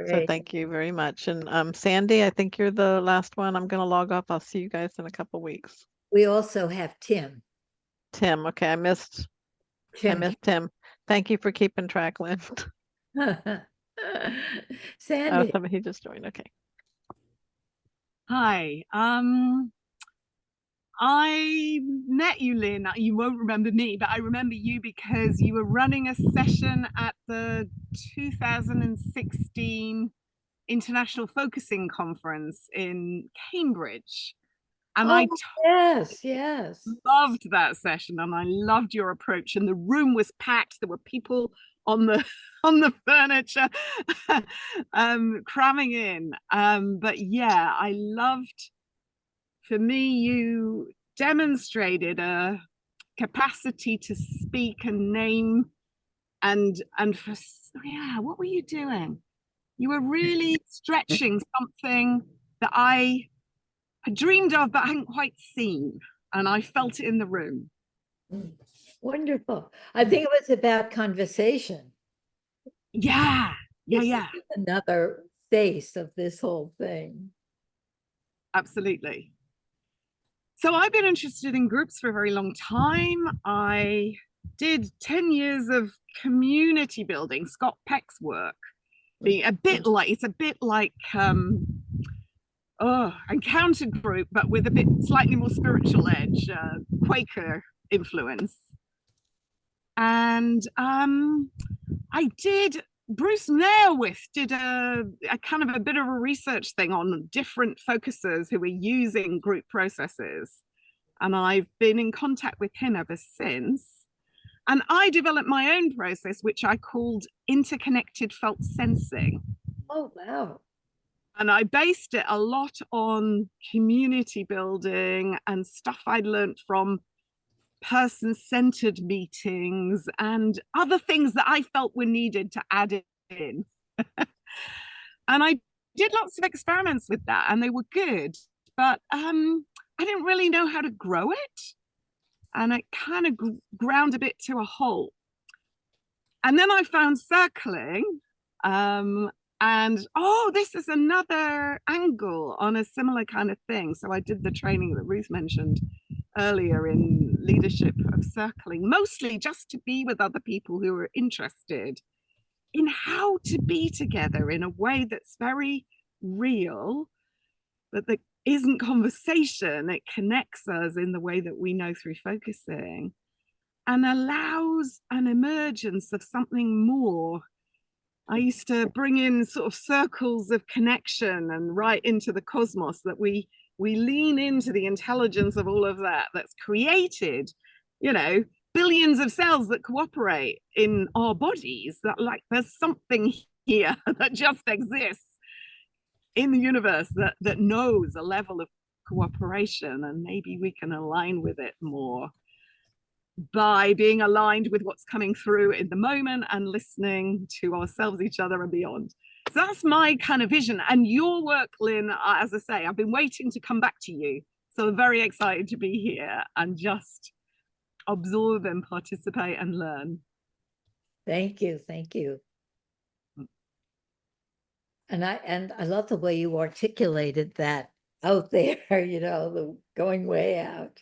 So thank you very much. And Sandy, I think you're the last one. I'm going to log off. I'll see you guys in a couple weeks. We also have Tim. Tim. Okay. I missed Tim. Thank you for keeping track, Lynn. Sandy. Oh, he just joined. Okay. Hi. I met you, Lynn. You won't remember me, but I remember you because you were running a session at the 2016 International Focusing Conference in Cambridge. And yes. Loved that session, and I loved your approach, and the room was packed. There were people on the furniture cramming in. But yeah, I loved, for me, you demonstrated a capacity to speak and name yeah, what were you doing? You were really stretching something that I had dreamed of but hadn't quite seen, and I felt it in the room. Wonderful. I think it was about conversation. Yeah. This is Yeah. another face of this whole thing. Absolutely. So I've been interested in groups for a very long time. I did 10 years of community building, Scott Peck's work, being it's a bit like Encounter Group, but with a bit slightly more spiritual edge, Quaker influence. And Bruce Nailwith did a kind of a bit of a research thing on different focusers who were using group processes. And I've been in contact with him ever since. And I developed my own process, which I called interconnected felt sensing. Oh, wow. And I based it a lot on community building and stuff I'd learned from person-centered meetings and other things that I felt were needed to add in. And I did lots of experiments with that, and they were good, but I didn't really know how to grow it, and it kind of ground a bit to a halt. And then I found circling, and this is another angle on a similar kind of thing. So I did the training that Ruth mentioned earlier in leadership of circling, mostly just to be with other people who are interested in how to be together in a way that's very real, but that isn't conversation. It connects us in the way that we know through focusing and allows an emergence of something more. I used to bring in sort of circles of connection and right into the cosmos, that we lean into the intelligence of all of that that's created, billions of cells that cooperate in our bodies, that like there's something here that just exists in the universe that knows a level of cooperation, and maybe we can align with it more by being aligned with what's coming through in the moment and listening to ourselves, each other, and beyond. So that's my kind of vision. And your work, Lynn, as I say, I've been waiting to come back to you. So I'm very excited to be here and just absorb and participate and learn. Thank you. Thank you. And I love the way you articulated that out there, the going way out.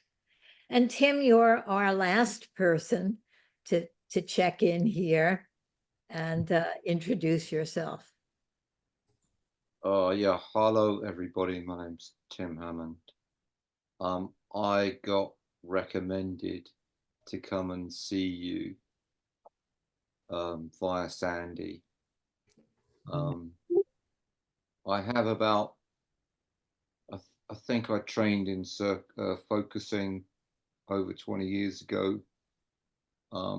And Tim, you're our last person to check in here and introduce yourself. Yeah, hello everybody. My name's Tim Hammond. I got recommended to come and see you via Sandy. I have about, I think I trained in focusing over 20 years ago. I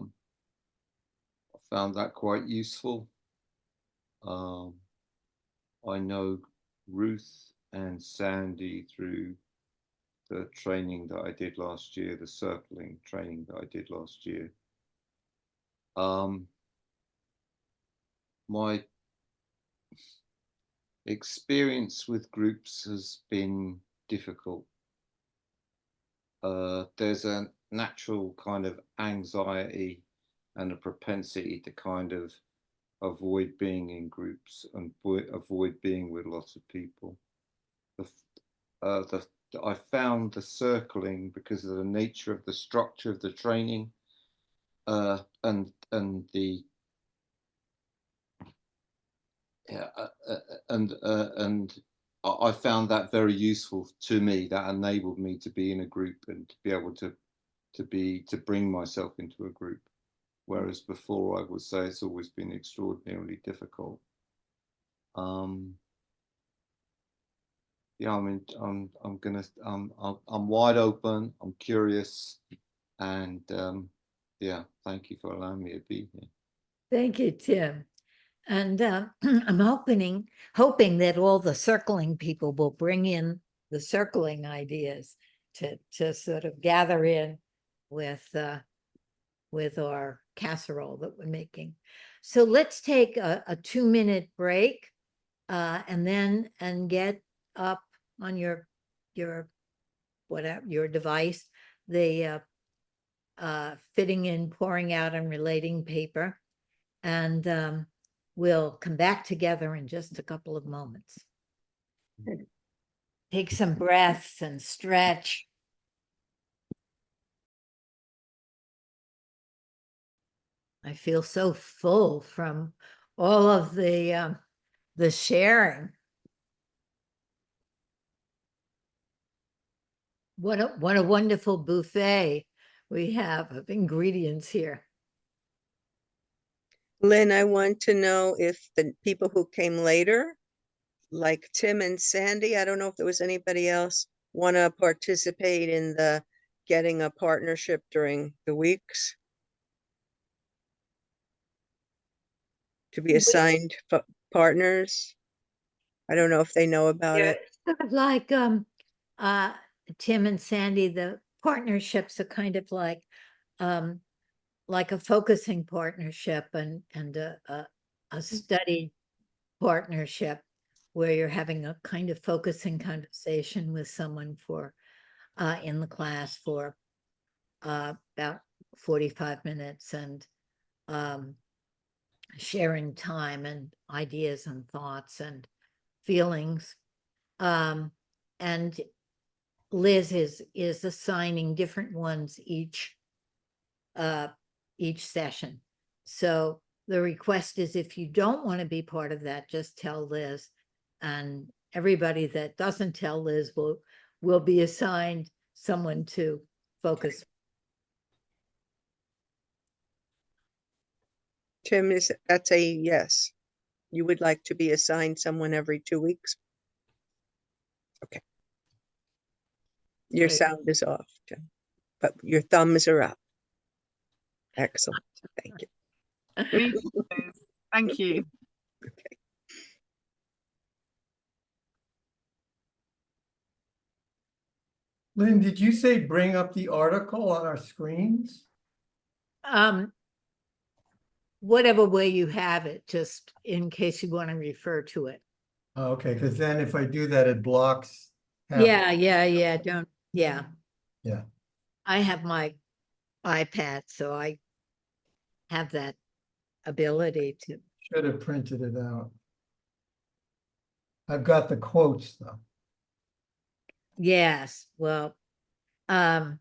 found that quite useful. I know Ruth and Sandy through the training that I did last year, the circling training that I did last year. My experience with groups has been difficult. There's a natural kind of anxiety and a propensity to kind of avoid being in groups and avoid being with lots of people. I found the circling, because of the nature of the structure of the training, and I found that very useful to me. That enabled me to be in a group and to be able to bring myself into a group. Whereas before, I would say it's always been extraordinarily difficult. Yeah, I mean, I'm wide open. I'm curious, and yeah, thank you for allowing me to be here. Thank you, Tim. And I'm hoping that all the circling people will bring in the circling ideas to sort of gather in with our casserole that we're making. So let's take a 2-minute break, and then get up on your whatever your device, the fitting in, pouring out, and relating paper, and we'll come back together in just a couple of moments. Take some breaths and stretch. I feel so full from all of the sharing. What a wonderful buffet we have of ingredients here. Lynn, I want to know if the people who came later, like Tim and Sandy, I don't know if there was anybody else, want to participate in the getting a partnership during the weeks? To be assigned partners? I don't know if they know about it. Sort of like Tim and Sandy, the partnerships are kind of like a focusing partnership and a study partnership, where you're having a kind of focusing conversation with someone for in the class for about 45 minutes, and sharing time and ideas and thoughts and feelings. And Liz is assigning different ones each session. So the request is, if you don't want to be part of that, just tell Liz, and everybody that doesn't tell Liz will be assigned someone to focus. Tim, that's a yes. You would like to be assigned someone every 2 weeks? Okay. Your Great. sound is off, Tim, but your thumbs are up. Excellent. Thank you. Thank you. Okay. Lynn, did you say bring up the article on our screens? Whatever way you have it, just in case you want to refer to it. Oh, okay, because then if I do that, it blocks. Yeah. Yeah. I have my iPad, so I have that ability to. Should have printed it out. I've got the quotes though. Yes, well, while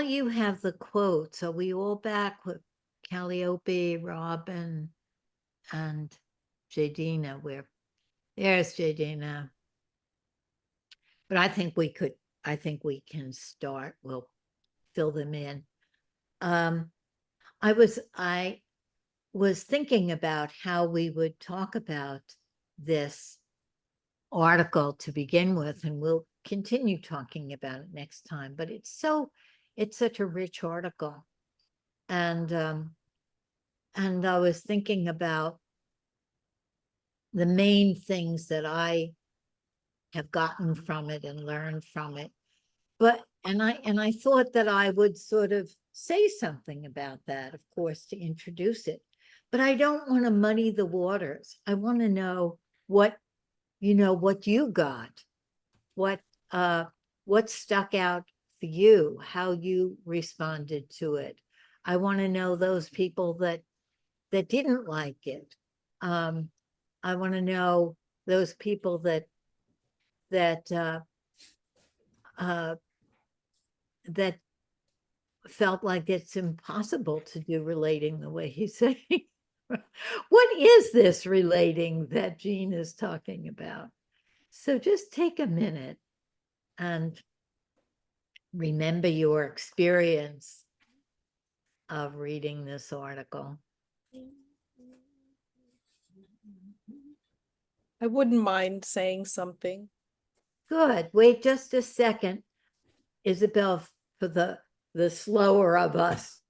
you have the quotes, are we all back with Calliope, Robin, and Jadina? There's Jadina. But I think we can start. We'll fill them in. I was thinking about how we would talk about this article to begin with, and we'll continue talking about it next time, but it's such a rich article. And I was thinking about the main things that I have gotten from it and learned from it. And I thought that I would sort of say something about that, of course, to introduce it. But I don't want to muddy the waters. I want to know what you got, what stuck out for you, how you responded to it. I want to know those people that didn't like it. I want to know those people that felt like it's impossible to do relating the way he's saying. What is this relating that Jean is talking about? So just take a minute and remember your experience of reading this article. I wouldn't mind saying something. Good. Wait just a second, Isabel, for the slower of us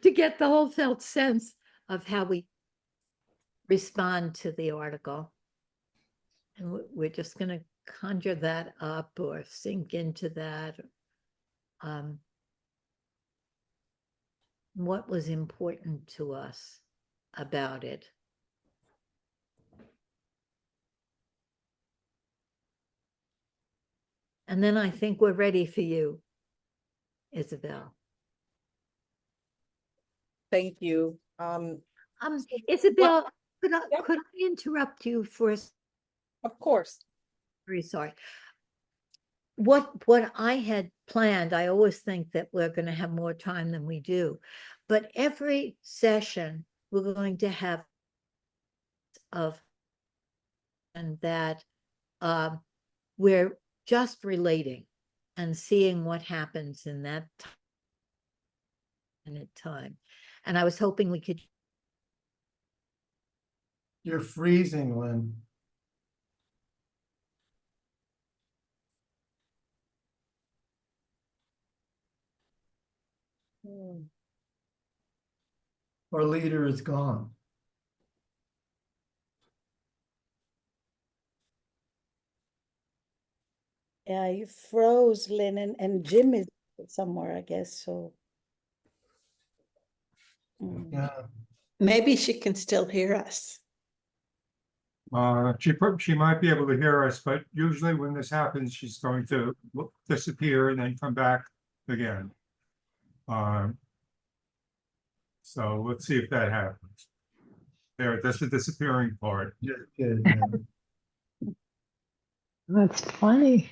to get the whole felt sense of how we respond to the article. And we're just going to conjure that up or sink into that. What was important to us about it? And then I think we're ready for you, Isabel. Thank you. Isabel, could I interrupt you for a Of course. Very sorry. What I had planned, I always think that we're going to have more time than we do, but every session we're going to have and that we're just relating and seeing what happens in that time. And I was hoping we could. You're freezing, Lynn. Our leader is gone. Yeah, you froze, Lynn, and Jim is somewhere, I guess, so. Yeah. Maybe she can still hear us. She might be able to hear us, but usually when this happens, she's going to disappear and then come back again. So let's see if that happens. There, that's the disappearing part. Good. That's funny.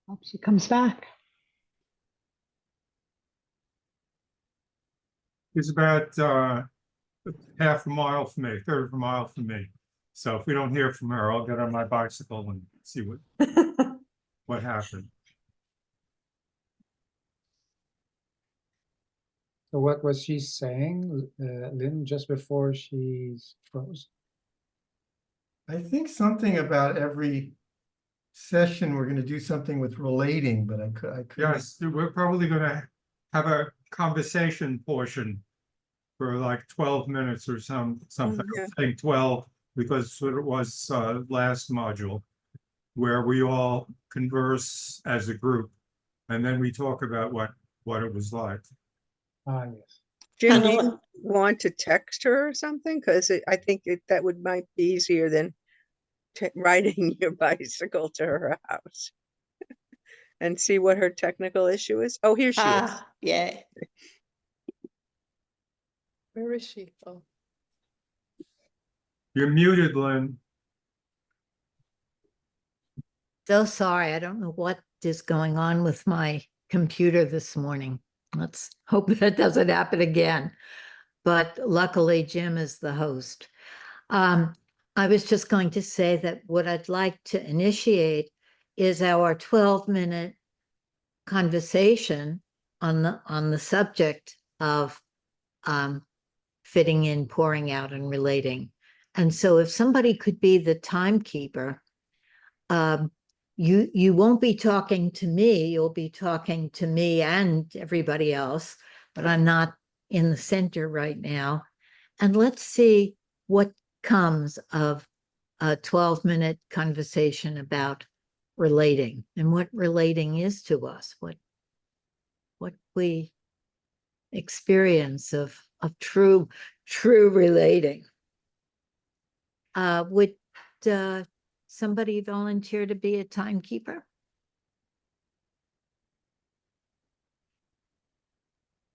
Hope she comes back. It's about half a mile from me, a third of a mile from me. So if we don't hear from her, I'll get on my bicycle and see what happened. So what was she saying, Lynn, just before she froze? I think something about every session, we're going to do something with relating, but I could. Yes, we're probably going to have a conversation portion for like 12 minutes or something. yeah. I think 12 because it was last module where we all converse as a group and then we talk about what it was like. Ah, yes. Jim, do you want to text her or something? Because I think that might be easier than riding your bicycle to her house and see what her technical issue is. Oh, here she is. Yeah. Where is she? Oh. You're muted, Lynn. So sorry, I don't know what is going on with my computer this morning. Let's hope that doesn't happen again. But luckily, Jim is the host. I was just going to say that what I'd like to initiate is our 12-minute conversation on the subject of fitting in, pouring out, and relating. And so if somebody could be the timekeeper, you won't be talking to me, you'll be talking to me and everybody else, but I'm not in the center right now. And let's see what comes of a 12-minute conversation about relating and what relating is to us, what we experience of true relating. Would somebody volunteer to be a timekeeper?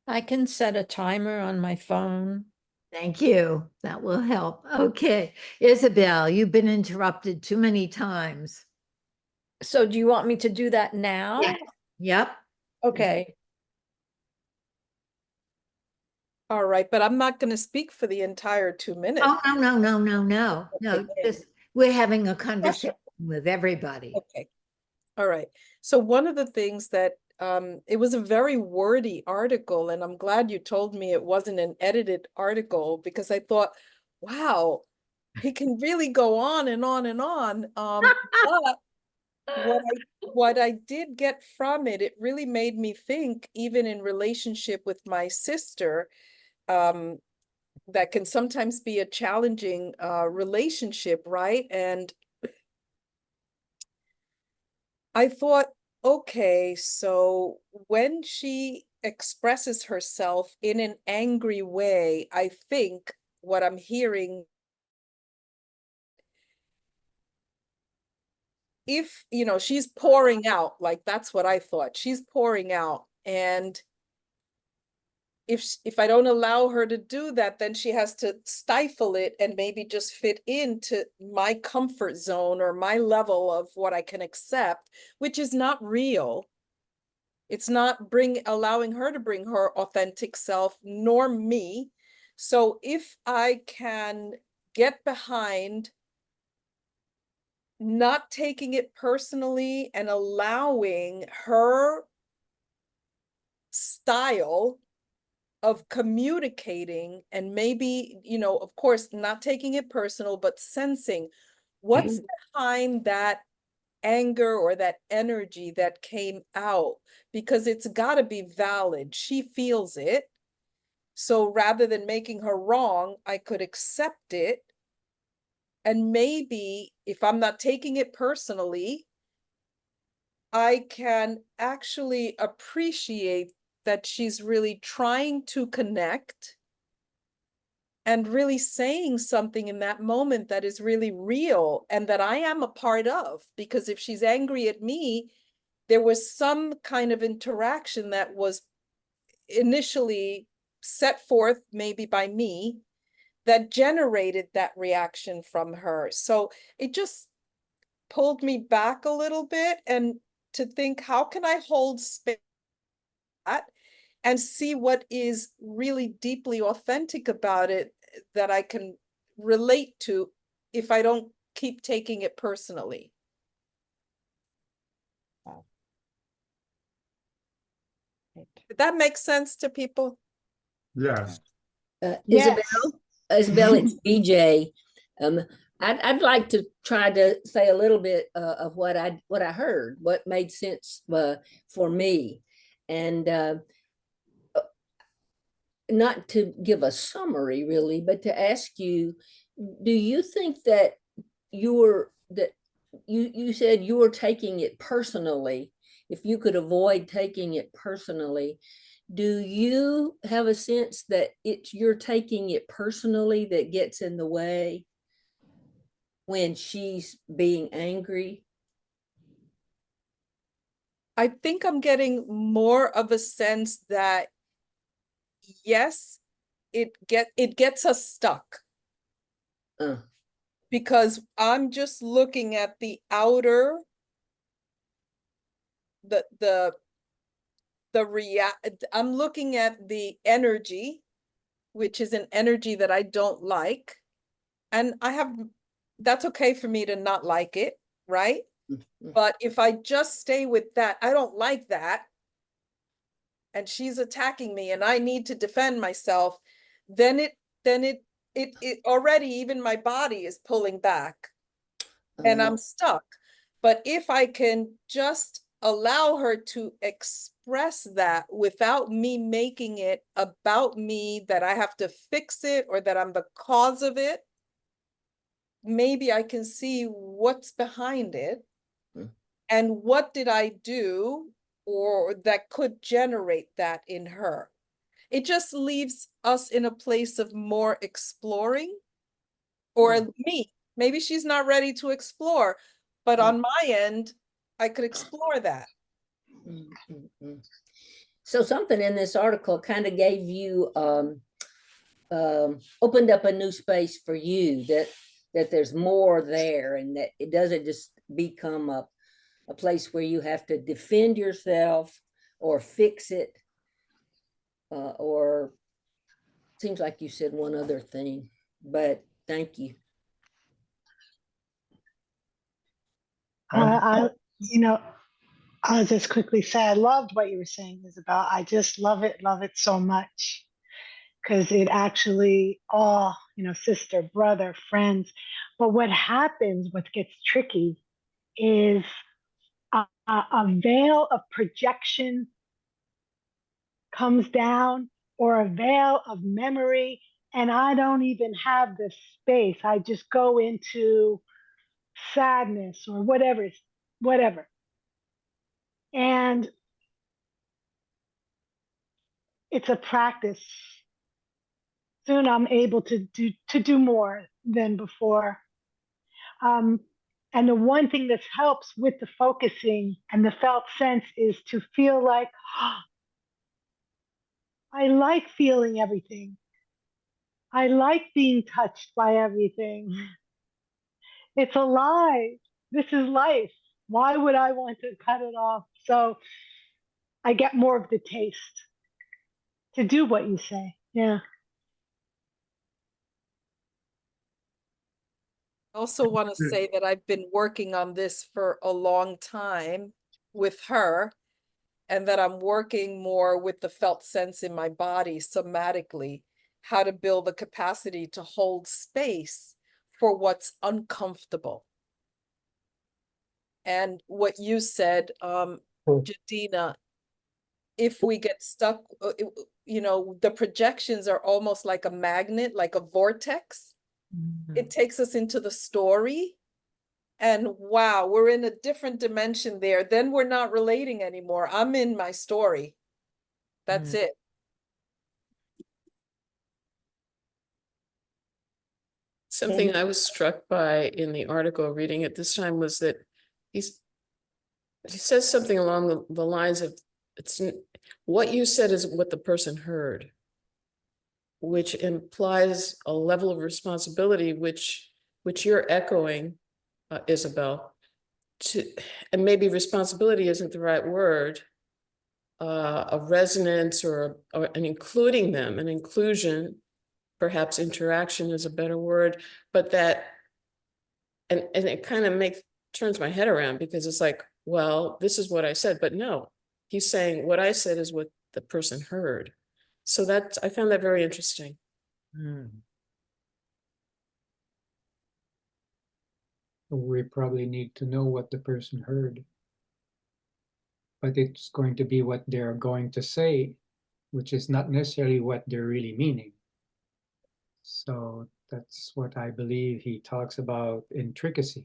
I can set a timer on my phone. Thank you. That will help. Okay. Isabel, you've been interrupted too many times. So do you want me to do that now? Yeah. Yep. Okay. All right, but I'm not going to speak for the entire 2 minutes. Oh, no. Okay. Just we're having a conversation with everybody. Okay. All right. So one of the things that it was a very wordy article, and I'm glad you told me it wasn't an edited article because I thought, wow, he can really go on and on and on. But what I did get from it, it really made me think, even in relationship with my sister, that can sometimes be a challenging relationship, right? And I thought, okay, so when she expresses herself in an angry way, I think what I'm hearing, if, you know, she's pouring out, like that's what I thought. She's pouring out. And if I don't allow her to do that, then she has to stifle it and maybe just fit into my comfort zone or my level of what I can accept, which is not real. It's not allowing her to bring her authentic self, nor me. So if I can get behind not taking it personally and allowing her style of communicating, and maybe, you know, of course, not taking it personal, but sensing what's behind that anger or that energy that came out, because it's got to be valid. She feels it. So rather than making her wrong, I could accept it. And maybe if I'm not taking it personally, I can actually appreciate that she's really trying to connect and really saying something in that moment that is really real and that I am a part of. Because if she's angry at me, there was some kind of interaction that was initially set forth maybe by me that generated that reaction from her. So it just pulled me back a little bit, and to think, how can I hold space and see what is really deeply authentic about it that I can relate to if I don't keep taking it personally. Did that make sense to people? Yes. Isabel, it's BJ. I'd like to try to say a little bit of what I heard, what made sense for me, and not to give a summary really, but to ask you, do you think that you said you were taking it personally? If you could avoid taking it personally, do you have a sense that you're taking it personally that gets in the way when she's being angry? I think I'm getting more of a sense that yes, it gets us stuck. Because I'm just looking at the outer, I'm looking at the energy, which is an energy that I don't like. And that's okay for me to not like it, right? But if I just stay with that, I don't like that, and she's attacking me and I need to defend myself, then it already, even my body is pulling back and I'm stuck. But if I can just allow her to express that without me making it about me, that I have to fix it or that I'm the cause of it, maybe I can see what's behind it and what did I do or that could generate that in her. It just leaves us in a place of more exploring, or me. Maybe she's not ready to explore, but on my end, I could explore that. So something in this article kind of gave you, opened up a new space for you, that there's more there, and that it doesn't just become a place where you have to defend yourself or fix it, or seems like you said one other thing, but thank you. You know, I'll just quickly say I loved what you were saying, Isabel. I just love it so much, because it actually all, you know, sister, brother, friends. But what happens, what gets tricky, is a veil of projection comes down, or a veil of memory, and I don't even have the space. I just go into sadness or whatever, whatever. And it's a practice. Soon I'm able to do more than before. And the one thing that helps with the focusing and the felt sense is to feel like, oh, I like feeling everything. I like being touched by everything. It's alive. This is life. Why would I want to cut it off? So I get more of the taste to do what you say. Yeah. I also want to say that I've been working on this for a long time with her, and that I'm working more with the felt sense in my body somatically, how to build the capacity to hold space for what's uncomfortable. And what you said, Jadina, if we get stuck, you know, the projections are almost like a magnet, like a vortex. It takes us into the story, and wow, we're in a different dimension there. Then we're not relating anymore. I'm in my story. That's it. Something I was struck by in the article reading it this time was that he says something along the lines of, it's what you said is what the person heard, which implies a level of responsibility which you're echoing, Isabel, and maybe responsibility isn't the right word, a resonance or an including them, an inclusion, perhaps interaction is a better word, but that, and it kind of turns my head around, because it's like, well, this is what I said, but no, he's saying what I said is what the person heard. So I found that very interesting. We probably need to know what the person heard, but it's going to be what they're going to say, which is not necessarily what they're really meaning. So that's what I believe he talks about intricacy.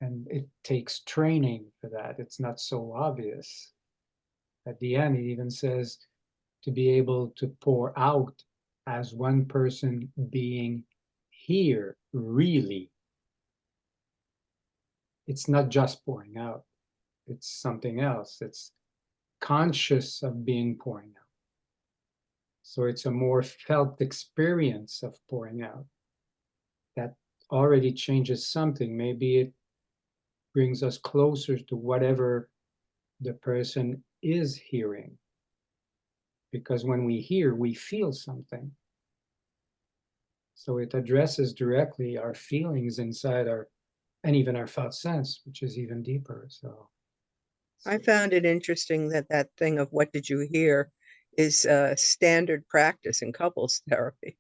And it takes training for that. It's not so obvious. At the end, he even says to be able to pour out as one person being here, really. It's not just pouring out. It's something else. It's conscious of being pouring out. So it's a more felt experience of pouring out that already changes something. Maybe it brings us closer to whatever the person is hearing. Because when we hear, we feel something. So it addresses directly our feelings inside and even our felt sense, which is even deeper. So I found it interesting that thing of what did you hear is standard practice in couples therapy.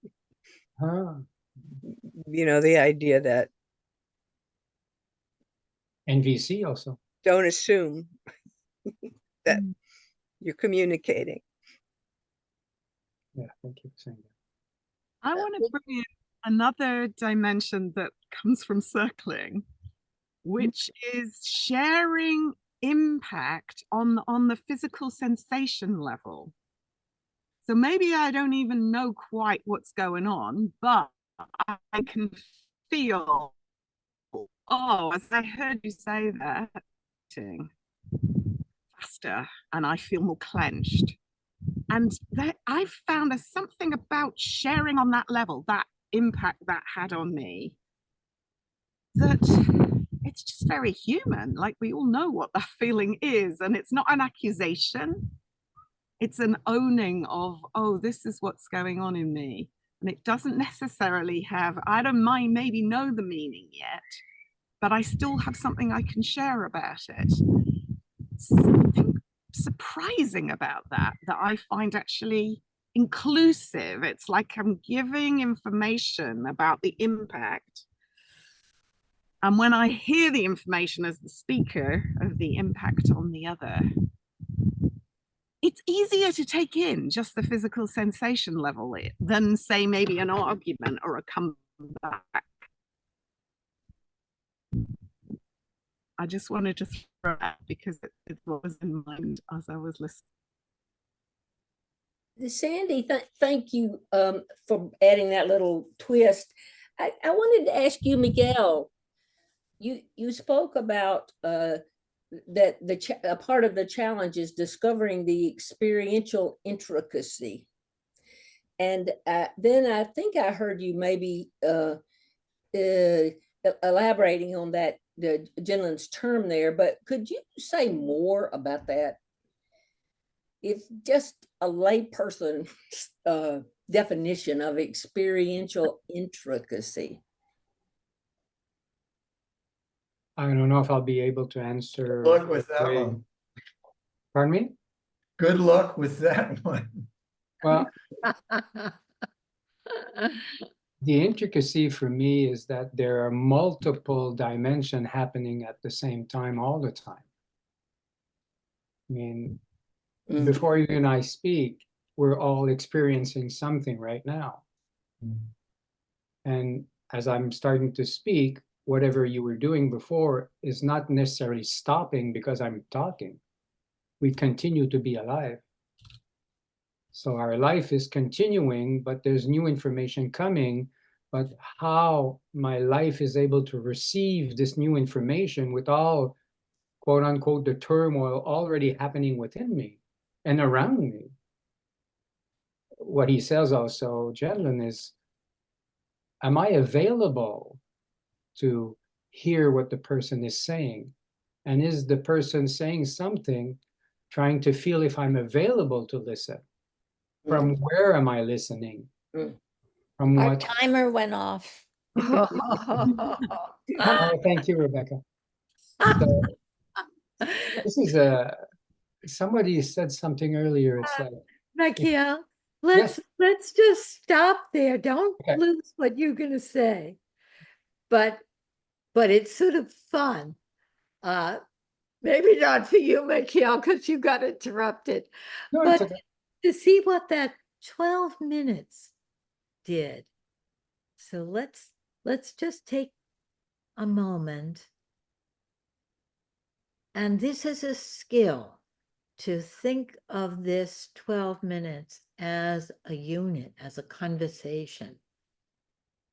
You know, the idea that NVC also. Don't assume that you're communicating. Yeah, thank you for saying that. I want to bring in another dimension that comes from circling, which is sharing impact on the physical sensation level. So maybe I don't even know quite what's going on, but I can feel, oh, as I heard you say that, faster, and I feel more clenched. And I've found there's something about sharing on that level, that impact that had on me, that it's just very human. Like, we all know what that feeling is, and it's not an accusation. It's an owning of, oh, this is what's going on in me. And it doesn't necessarily have, I don't mind maybe know the meaning yet, but I still have something I can share about it. Something surprising about that I find actually inclusive. It's like I'm giving information about the impact. And when I hear the information as the speaker of the impact on the other, it's easier to take in just the physical sensation level than say maybe an argument or a comeback. I just wanted to throw that because it was in mind as I was listening. Sandy, thank you for adding that little twist. I wanted to ask you, Miguel, you spoke about that a part of the challenge is discovering the experiential intricacy. And then I think I heard you maybe elaborating on that, Gendlin's term there, but could you say more about that? If just a layperson definition of experiential intricacy. I don't know if I'll be able to answer. Good luck with that one. Pardon me? Good luck with that one. Well, the intricacy for me is that there are multiple dimensions happening at the same time all the time. I mean, before you and I speak, we're all experiencing something right now. And as I'm starting to speak, whatever you were doing before is not necessarily stopping because I'm talking. We continue to be alive. So our life is continuing, but there's new information coming. But how my life is able to receive this new information with all, quote unquote, the turmoil already happening within me and around me. What he says also, Gendlin, is, am I available to hear what the person is saying? And is the person saying something, trying to feel if I'm available to listen? From where am I listening? From Our what? timer went off. Oh, thank you, Rebecca. So, this is somebody said something earlier. It's like, Michael, Yes. let's just stop there. Don't Okay. lose what you're gonna say. But it's sort of fun. Maybe not for you, Michael, because you got interrupted. No, but it's okay. to see what that 12 minutes did. So let's just take a moment. And this is a skill, to think of this 12 minutes as a unit, as a conversation,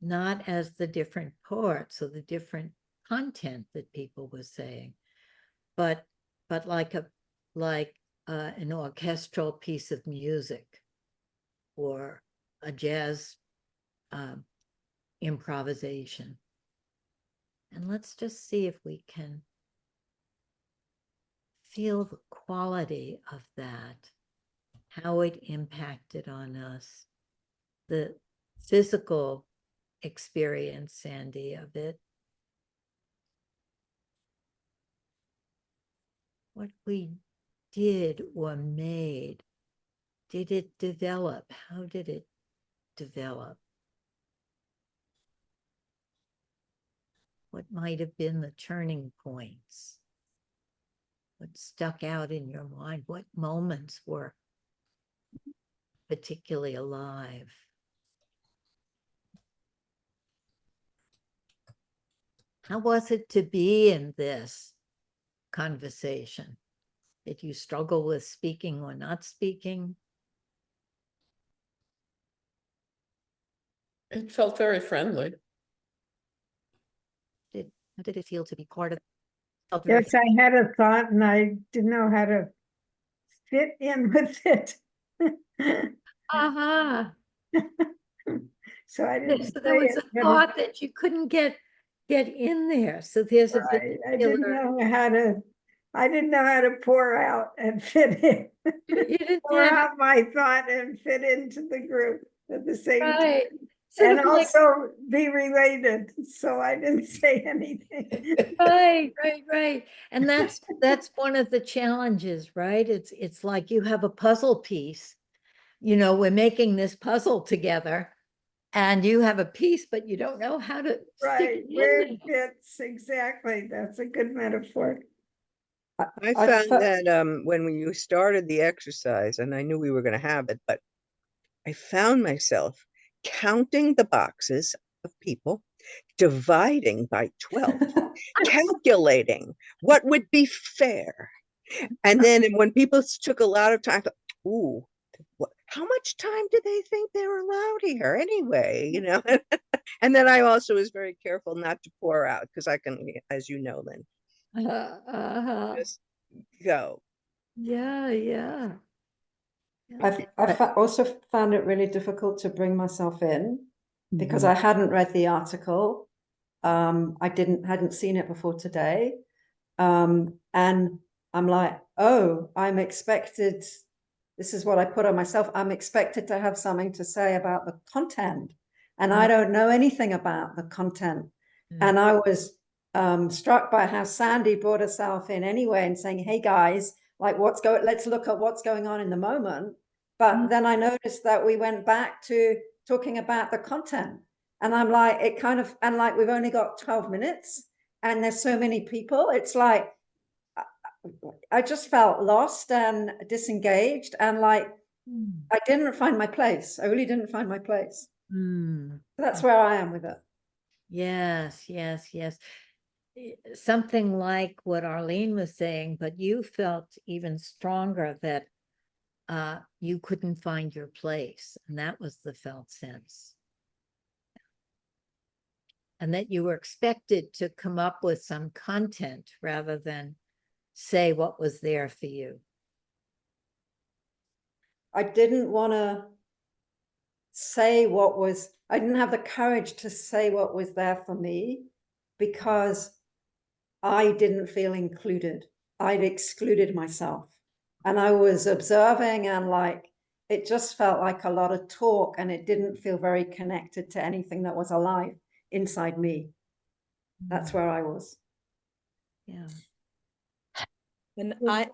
not as the different parts or the different content that people were saying, but like an orchestral piece of music or a jazz improvisation. And let's just see if we can feel the quality of that, how it impacted on us, the physical experience, Sandy, of it, what we did or made. Did it develop? How did it develop? What might have been the turning points? What stuck out in your mind? What moments were particularly alive? How was it to be in this conversation? Did you struggle with speaking or not speaking? It felt very friendly. How did it feel to be part of? Yes, I had a thought and I didn't know how to fit in with it. So I didn't So there was a thought that you couldn't get in there. So there's a particular. I didn't know how to pour out and fit in. You didn't pour out my thought and fit into the group at the same time. Sort And of like, also be related, so I didn't say anything. right. And that's one of the challenges, right? It's like you have a puzzle piece. You know, we're making this puzzle together, and you have a piece, but you don't know how to stick Right, it in where there. it fits exactly. That's a good metaphor. I found that when you started the exercise, and I knew we were going to have it, but I found myself counting the boxes of people, dividing by 12, calculating what would be fair. And then when people took a lot of time, ooh, how much time do they think they're allowed here anyway? You know, and then I also was very careful not to pour out because I can, as you know, Lynn, just go. Yeah, yeah. I've also found it really difficult to bring myself in because Mhm. I hadn't read the article. I hadn't seen it before today. And I'm like, oh, I'm expected, this is what I put on myself. I'm expected to have something to say about the content. And I don't know anything about the content. And I was struck by how Sandy brought herself in anyway and saying, hey guys, like let's look at what's going on in the moment. But then I noticed that we went back to talking about the content. And I'm like, we've only got 12 minutes and there's so many people. It's like, I just felt lost and disengaged and like, I didn't find my place. I really didn't find my place. That's where I am with it. Yes, yes, yes. Something like what Arlene was saying, but you felt even stronger that you couldn't find your place. And that was the felt sense. And that you were expected to come up with some content rather than say what was there for you. I didn't want to I didn't have the courage to say what was there for me because I didn't feel included. I'd excluded myself. And I was observing and like, it just felt like a lot of talk and it didn't feel very connected to anything that was alive inside me. That's where I was. Yeah. And I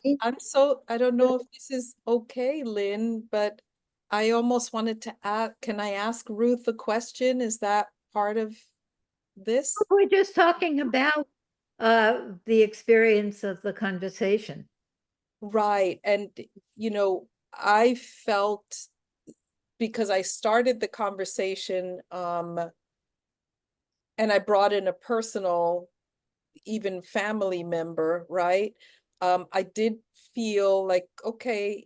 don't know if this is okay, Lynn, but I almost wanted to ask, can I ask Ruth a question? Is that part of this? We're just talking about the experience of the conversation. Right. And, I felt, because I started the conversation, and I brought in a personal, even family member, right? I did feel like, okay,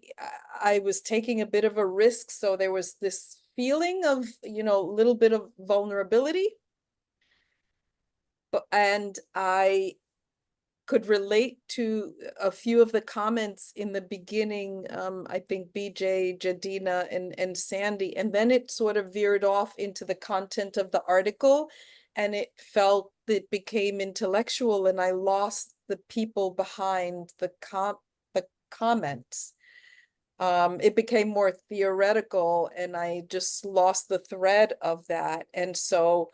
I was taking a bit of a risk. So there was this feeling of, a little bit of vulnerability. And I could relate to a few of the comments in the beginning. I think BJ, Jadina, and Sandy, and then it sort of veered off into the content of the article, and it became intellectual, and I lost the people behind the comments. It became more theoretical, and I just lost the thread of that. And so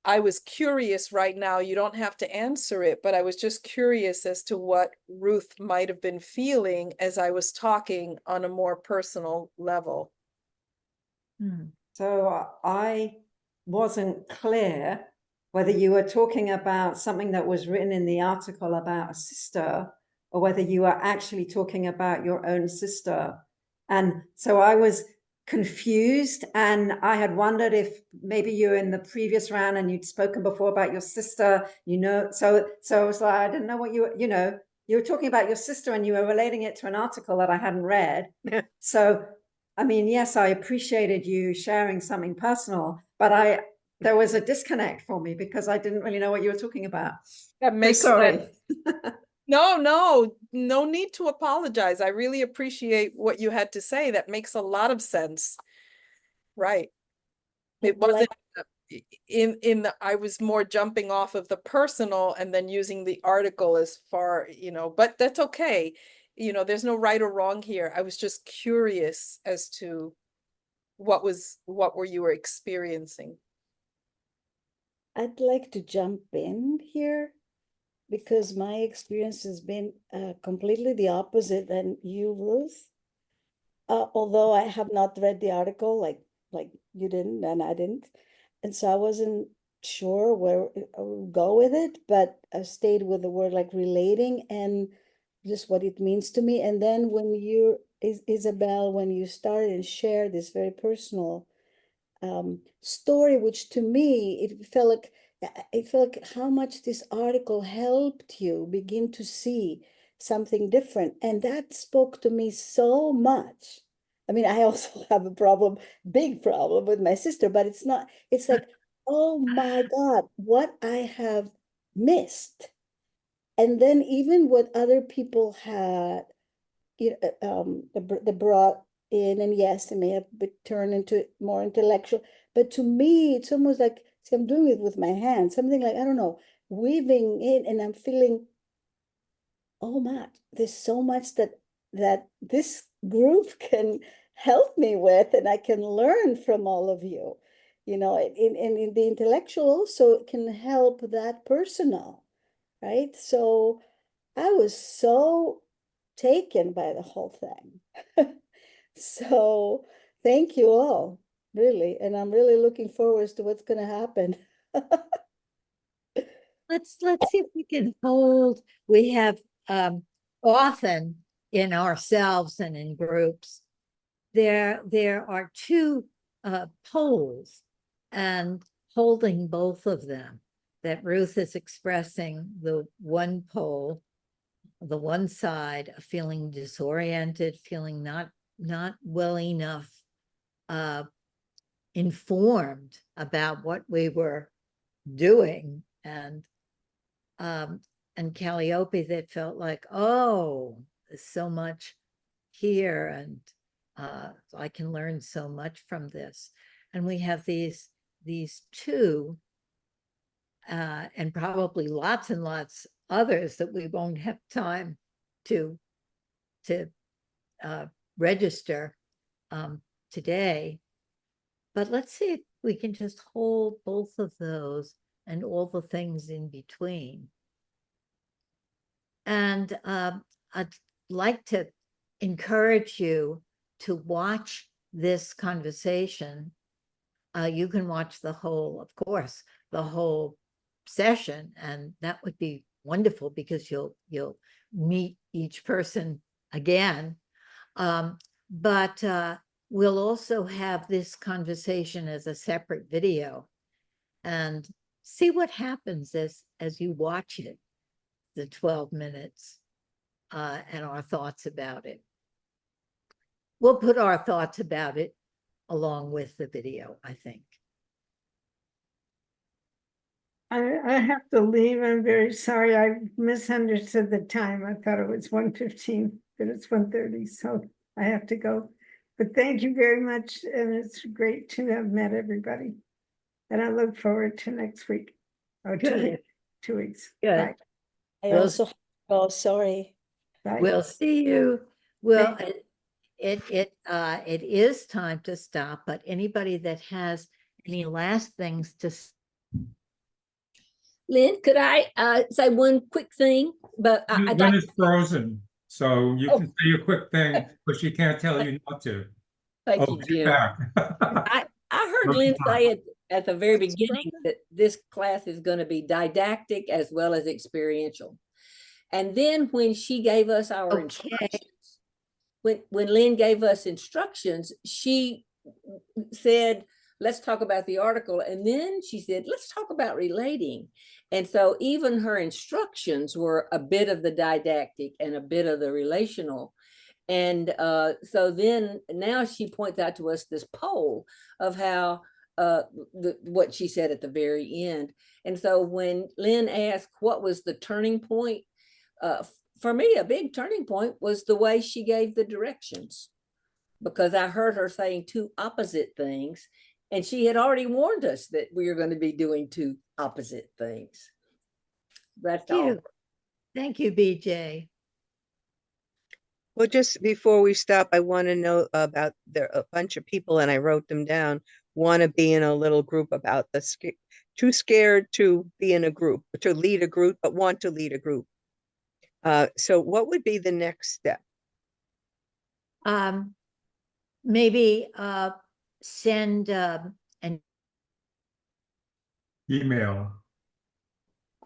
I was curious right now, you don't have to answer it, but I was just curious as to what Ruth might have been feeling as I was talking on a more personal level. So I wasn't clear whether you were talking about something that was written in the article about a sister or whether you were actually talking about your own sister. And so I was confused, and I had wondered if maybe you were in the previous round and you'd spoken before about your sister, so I was like, I didn't know what you were talking about your sister and you were relating it to an article that I hadn't read. So I mean, yes, I appreciated you sharing something personal, but there was a disconnect for me because I didn't really know what you were talking about. That makes sense. No need to apologize. I really appreciate what you had to say. That makes a lot of sense. Right. It wasn't I was more jumping off of the personal and then using the article as far, but that's okay. There's no right or wrong here. I was just curious as to what you were experiencing. I'd like to jump in here because my experience has been completely the opposite than you, Ruth. Although I have not read the article like you didn't and I didn't. And so I wasn't sure where I will go with it, but I stayed with the word like relating and just what it means to me. And then when you, Isabel, when you started and shared this very personal story, which to me, it felt like how much this article helped you begin to see something different. And that spoke to me so much. I mean, I also have a problem, big problem with my sister, but it's not, it's like, oh my God, what I have missed. And then even what other people had, they brought in, and yes, it may have turned into more intellectual, but to me, it's almost like, see, I'm doing it with my hands, something like, I don't know, weaving in, and I'm feeling, oh my, there's so much that this group can help me with, and I can learn from all of you, in the intellectual also can help that personal, right? So I was so taken by the whole thing. So thank you all, really. And I'm really looking forward to what's going to happen. Let's see if we can hold. We have often in ourselves and in groups, there are two poles, and holding both of them, that Ruth is expressing the one pole, the one side of feeling disoriented, feeling not well enough informed about what we were doing, and Calliope that felt like, oh, there's so much here, and I can learn so much from this. And we have these two, and probably lots and lots others that we won't have time to register today. But let's see if we can just hold both of those and all the things in between. And I'd like to encourage you to watch this conversation. You can watch the whole, of course, the whole session, and that would be wonderful because you'll meet each person again. But we'll also have this conversation as a separate video, and see what happens as you watch it, the 12 minutes, and our thoughts about it. We'll put our thoughts about it along with the video, I think. I have to leave. I'm very sorry. I misunderstood the time. I thought it was 1:15, but it's 1:30, so I have to go. But thank you very much, and it's great to have met everybody. And I look forward to next week. Or 2 weeks. 2 weeks. Good. Bye. I also, oh, sorry. Bye. We'll see you. Well, it is time to stop, but anybody that has any last things to Lynn, could I say one quick thing? But I'd Lynn like is frozen, so you Oh. can say a quick thing, but she can't tell you not to. Thank Oh, you, she's Jim. back. I heard Lynn say at the very beginning that this class is going to be didactic as well as experiential. And then when she gave us our instructions, when Lynn gave us instructions, she said, let's talk about the article. And then she said, let's talk about relating. And so even her instructions were a bit of the didactic and a bit of the relational. And so then now she points out to us this poll of how what she said at the very end. And so when Lynn asked what was the turning point, for me, a big turning point was the way she gave the directions, because I heard her saying two opposite things, and she had already warned us that we were going to be doing two opposite things. That's all. Thank you, BJ. Well, just before we stop, I want to know about a bunch of people, and I wrote them down, want to be in a little group about too scared to be in a group, to lead a group, but want to lead a group. So what would be the next step? Maybe send an Email.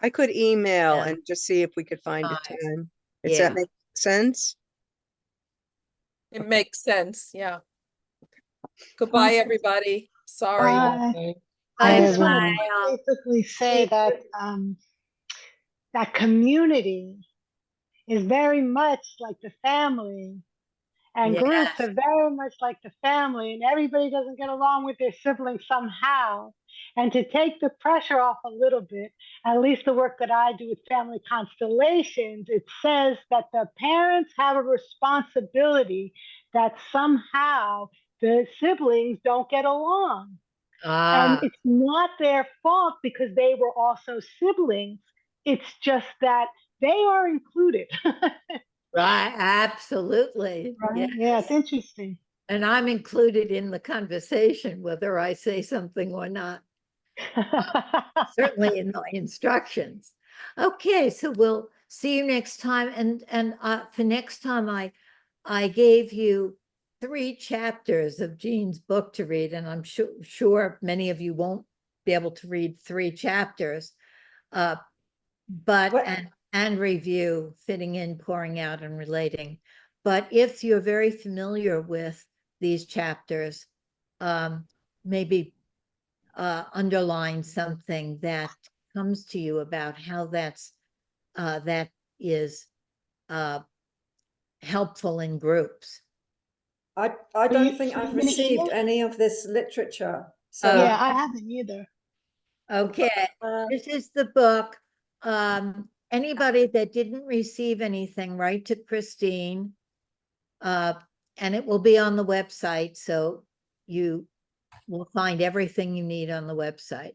I could email Yeah. and just see if we could find a 5. time. Does that Yeah. make sense? It makes sense, yeah. Goodbye, everybody. Sorry. I Bye, just want bye. to basically say that that community is very much like the family, and groups Yes. are very much like the family, and everybody doesn't get along with their siblings somehow. And to take the pressure off a little bit, at least the work that I do with family constellations, it says that the parents have a responsibility that somehow the siblings don't get along. And Ah, it's not their fault because they were also siblings. It's just that they are included. right. Absolutely. Right? Yes. Yeah, it's interesting. And I'm included in the conversation, whether I say something or not. Certainly in my instructions. Okay, so we'll see you next time. And for next time, I gave you 3 chapters of Jean's book to read, and I'm sure many of you won't be able to read 3 chapters, but and review, fitting in, pouring out, and relating. But if you're very familiar with these chapters, maybe underline something that comes to you about how that is helpful in groups. I Are don't you think I've gonna received email? any of this literature. Yeah, So I haven't either. Okay, this is the book. Anybody that didn't receive anything, write to Christine. And it will be on the website, so you will find everything you need on the website.